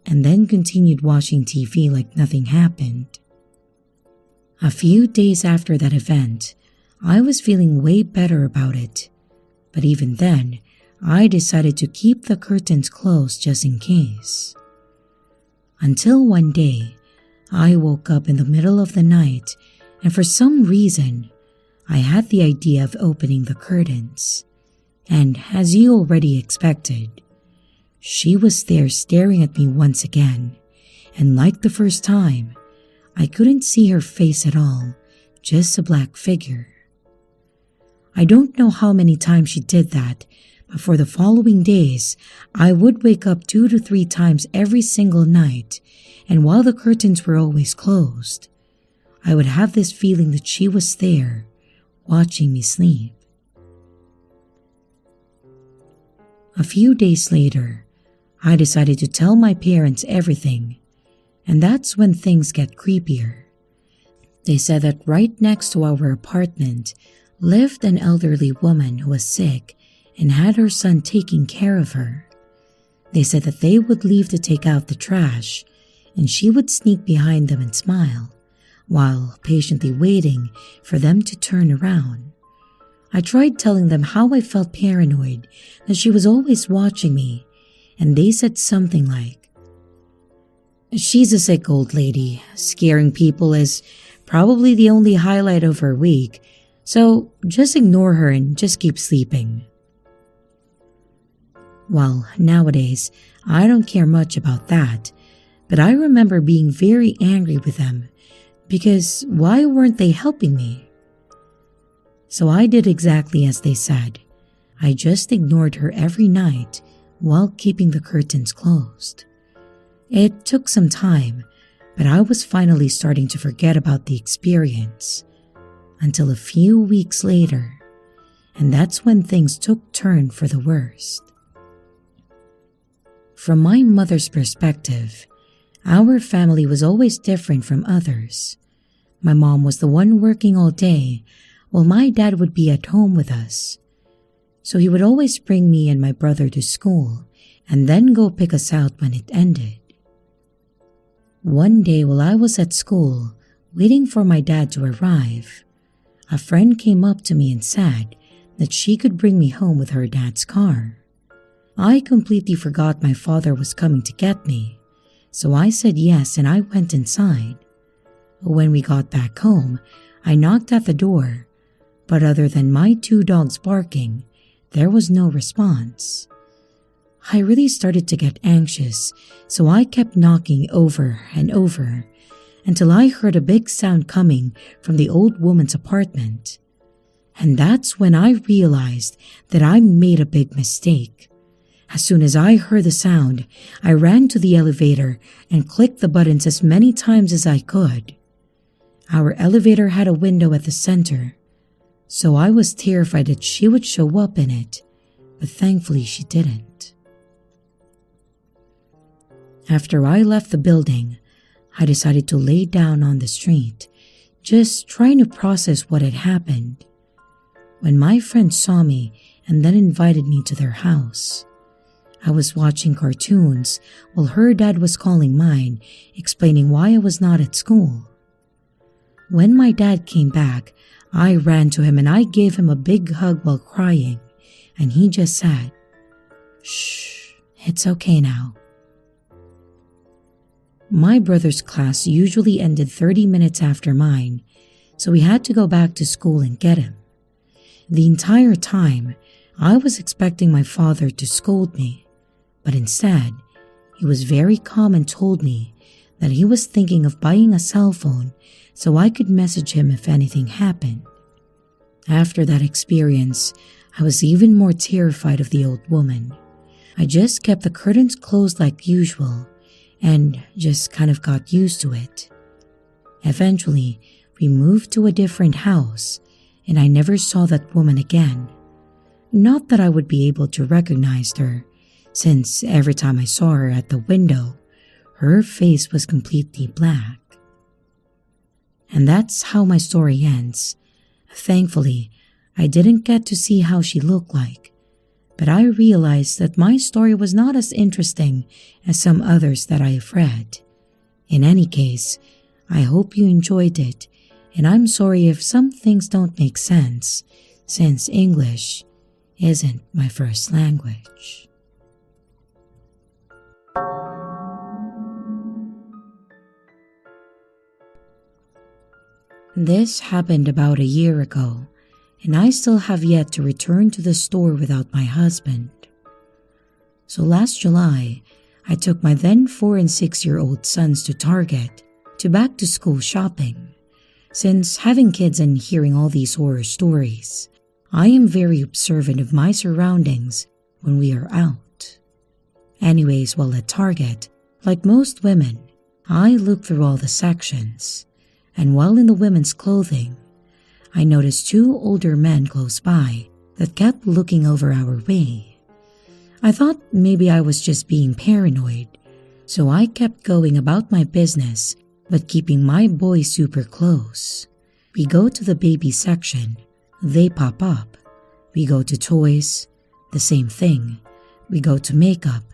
and then continued watching TV like nothing happened. A few days after that event, I was feeling way better about it, but even then, I decided to keep the curtains closed just in case. Until one day, I woke up in the middle of the night, and for some reason, I had the idea of opening the curtains. And as you already expected, she was there staring at me once again, and like the first time, I couldn't see her face at all, just a black figure. I don't know how many times she did that, but for the following days, I would wake up 2 to 3 times every single night, and while the curtains were always closed, I would have this feeling that she was there, watching me sleep. A few days later, I decided to tell my parents everything, and that's when things get creepier. They said that right next to our apartment lived an elderly woman who was sick and had her son taking care of her. They said that they would leave to take out the trash, and she would sneak behind them and smile, while patiently waiting for them to turn around. I tried telling them how I felt paranoid, that she was always watching me, and they said something like, "She's a sick old lady. Scaring people is probably the only highlight of her week, so just ignore her and just keep sleeping." Well, nowadays, I don't care much about that, but I remember being very angry with them because why weren't they helping me? So I did exactly as they said. I just ignored her every night while keeping the curtains closed. It took some time, but I was finally starting to forget about the experience until a few weeks later, and that's when things took turn for the worst. From my mother's perspective, our family was always different from others. My mom was the one working all day, while my dad would be at home with us. So he would always bring me and my brother to school and then go pick us out when it ended. One day while I was at school, waiting for my dad to arrive, a friend came up to me and said that she could bring me home with her dad's car. I completely forgot my father was coming to get me, so I said yes and I went inside. When we got back home, I knocked at the door, but other than my 2 dogs barking, there was no response. I really started to get anxious, so I kept knocking over and over until I heard a big sound coming from the old woman's apartment. And that's when I realized that I made a big mistake. As soon as I heard the sound, I ran to the elevator and clicked the buttons as many times as I could. Our elevator had a window at the center, so I was terrified that she would show up in it, but thankfully she didn't. After I left the building, I decided to lay down on the street, just trying to process what had happened. When my friends saw me and then invited me to their house, I was watching cartoons while her dad was calling mine, explaining why I was not at school. When my dad came back, I ran to him and I gave him a big hug while crying, and he just said, "Shh, it's okay now." My brother's class usually ended 30 minutes after mine, so we had to go back to school and get him. The entire time, I was expecting my father to scold me, but instead, he was very calm and told me that he was thinking of buying a cell phone so I could message him if anything happened. After that experience, I was even more terrified of the old woman. I just kept the curtains closed like usual and just kind of got used to it. Eventually, we moved to a different house and I never saw that woman again. Not that I would be able to recognize her, since every time I saw her at the window, her face was completely black. And that's how my story ends. Thankfully, I didn't get to see how she looked like, but I realized that my story was not as interesting as some others that I have read. In any case, I hope you enjoyed it, and I'm sorry if some things don't make sense, since English isn't my first language. This happened about a year ago, and I still have yet to return to the store without my husband. So last July, I took my then 4 and 6-year-old sons to Target to back-to-school shopping. Since having kids and hearing all these horror stories, I am very observant of my surroundings when we are out. Anyways, while at Target, like most women, I looked through all the sections. And while in the women's clothing, I noticed 2 older men close by that kept looking over our way. I thought maybe I was just being paranoid, so I kept going about my business but keeping my boys super close. We go to the baby section, they pop up. We go to toys, the same thing. We go to makeup,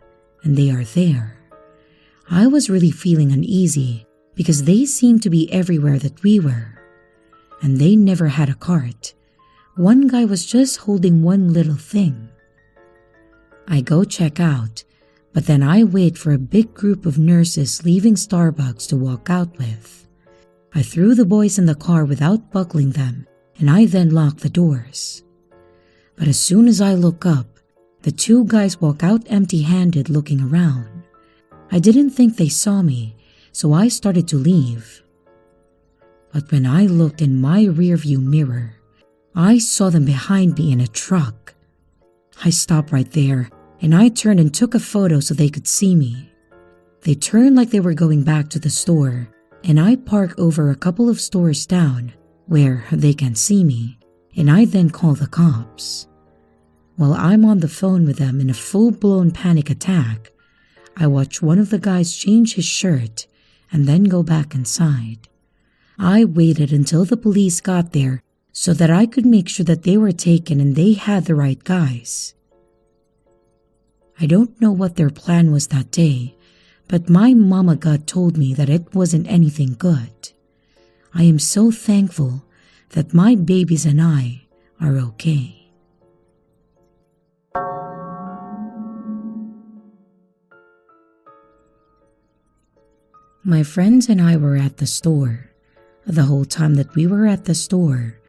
and they are there. I was really feeling uneasy because they seemed to be everywhere that we were. And they never had a cart. One guy was just holding one little thing. I go check out, but then I wait for a big group of nurses leaving Starbucks to walk out with. I threw the boys in the car without buckling them, and I then locked the doors. But as soon as I look up, the two guys walk out empty-handed looking around. I didn't think they saw me, so I started to leave. But when I looked in my rearview mirror, I saw them behind me in a truck. I stopped right there, and I turned and took a photo so they could see me. They turned like they were going back to the store, and I park over a couple of stores down where they can see me, and I then call the cops. While I'm on the phone with them in a full-blown panic attack, I watch one of the guys change his shirt and then go back inside. I waited until the police got there so that I could make sure that they were taken and they had the right guys. I don't know what their plan was that day, but my mama God told me that it wasn't anything good. I am so thankful that my babies and I are okay. My friends and I were at the store. The whole time that we were at the store,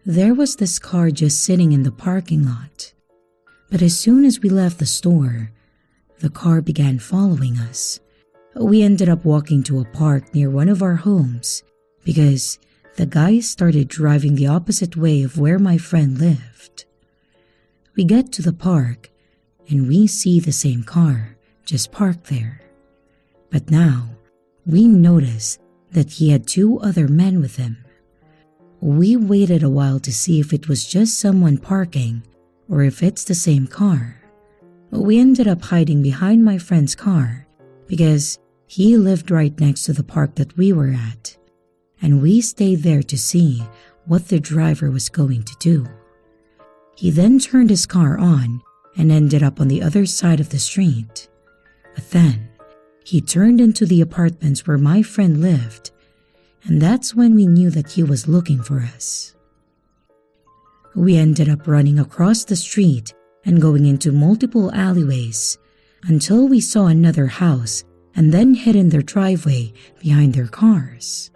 there was this car just sitting in the parking lot. But as soon as we left the store, the car began following us. We ended up walking to a park near one of our homes because the guys started driving the opposite way of where my friend lived. We get to the park and we see the same car just parked there. But now, we noticed that he had two other men with him. We waited a while to see if it was just someone parking or if it's the same car. We ended up hiding behind my friend's car because he lived right next to the park that we were at, and we stayed there to see what the driver was going to do. He then turned his car on and ended up on the other side of the street. But then, he turned into the apartments where my friend lived, and that's when we knew that he was looking for us. We ended up running across the street and going into multiple alleyways until we saw another house and then hid in their driveway behind their cars.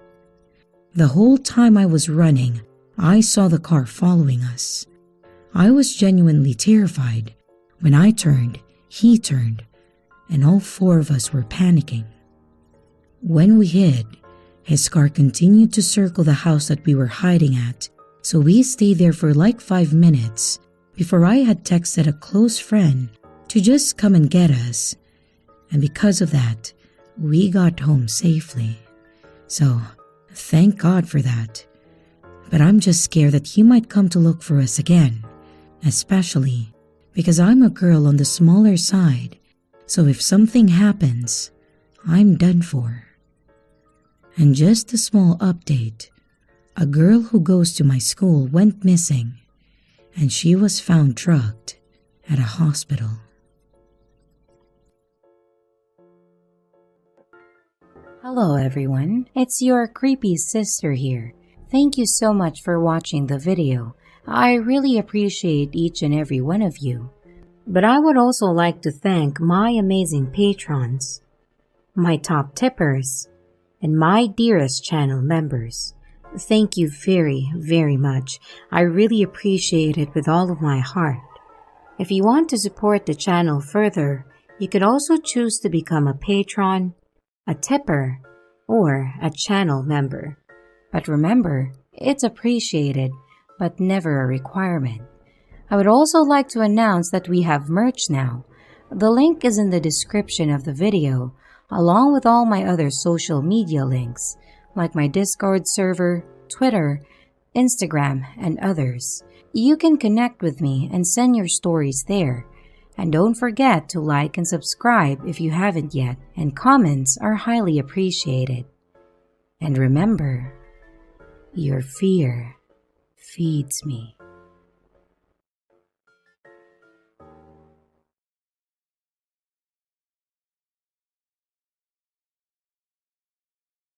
The whole time I was running, I saw the car following us. I was genuinely terrified. When I turned, he turned, and all four of us were panicking. When we hid, his car continued to circle the house that we were hiding at, so we stayed there for like 5 minutes before I had texted a close friend to just come and get us, and because of that, we got home safely. So, thank God for that. But I'm just scared that he might come to look for us again, especially because I'm a girl on the smaller side. So if something happens, I'm done for. And just a small update, a girl who goes to my school went missing, and she was found drugged at a hospital. Hello everyone, it's your creepy sister here. Thank you so much for watching the video. I really appreciate each and every one of you. But I would also like to thank my amazing patrons, my top tippers, and my dearest channel members. Thank you very, very much. I really appreciate it with all of my heart. If you want to support the channel further, you could also choose to become a patron, a tipper, or a channel member. But remember, it's appreciated, but never a requirement. I would also like to announce that we have merch now. The link is in the description of the video, along with all my other social media links, like my Discord server, Twitter, Instagram, and others. You can connect with me and send your stories there. And don't forget to like and subscribe if you haven't yet, and comments are highly appreciated. And remember, your fear feeds me.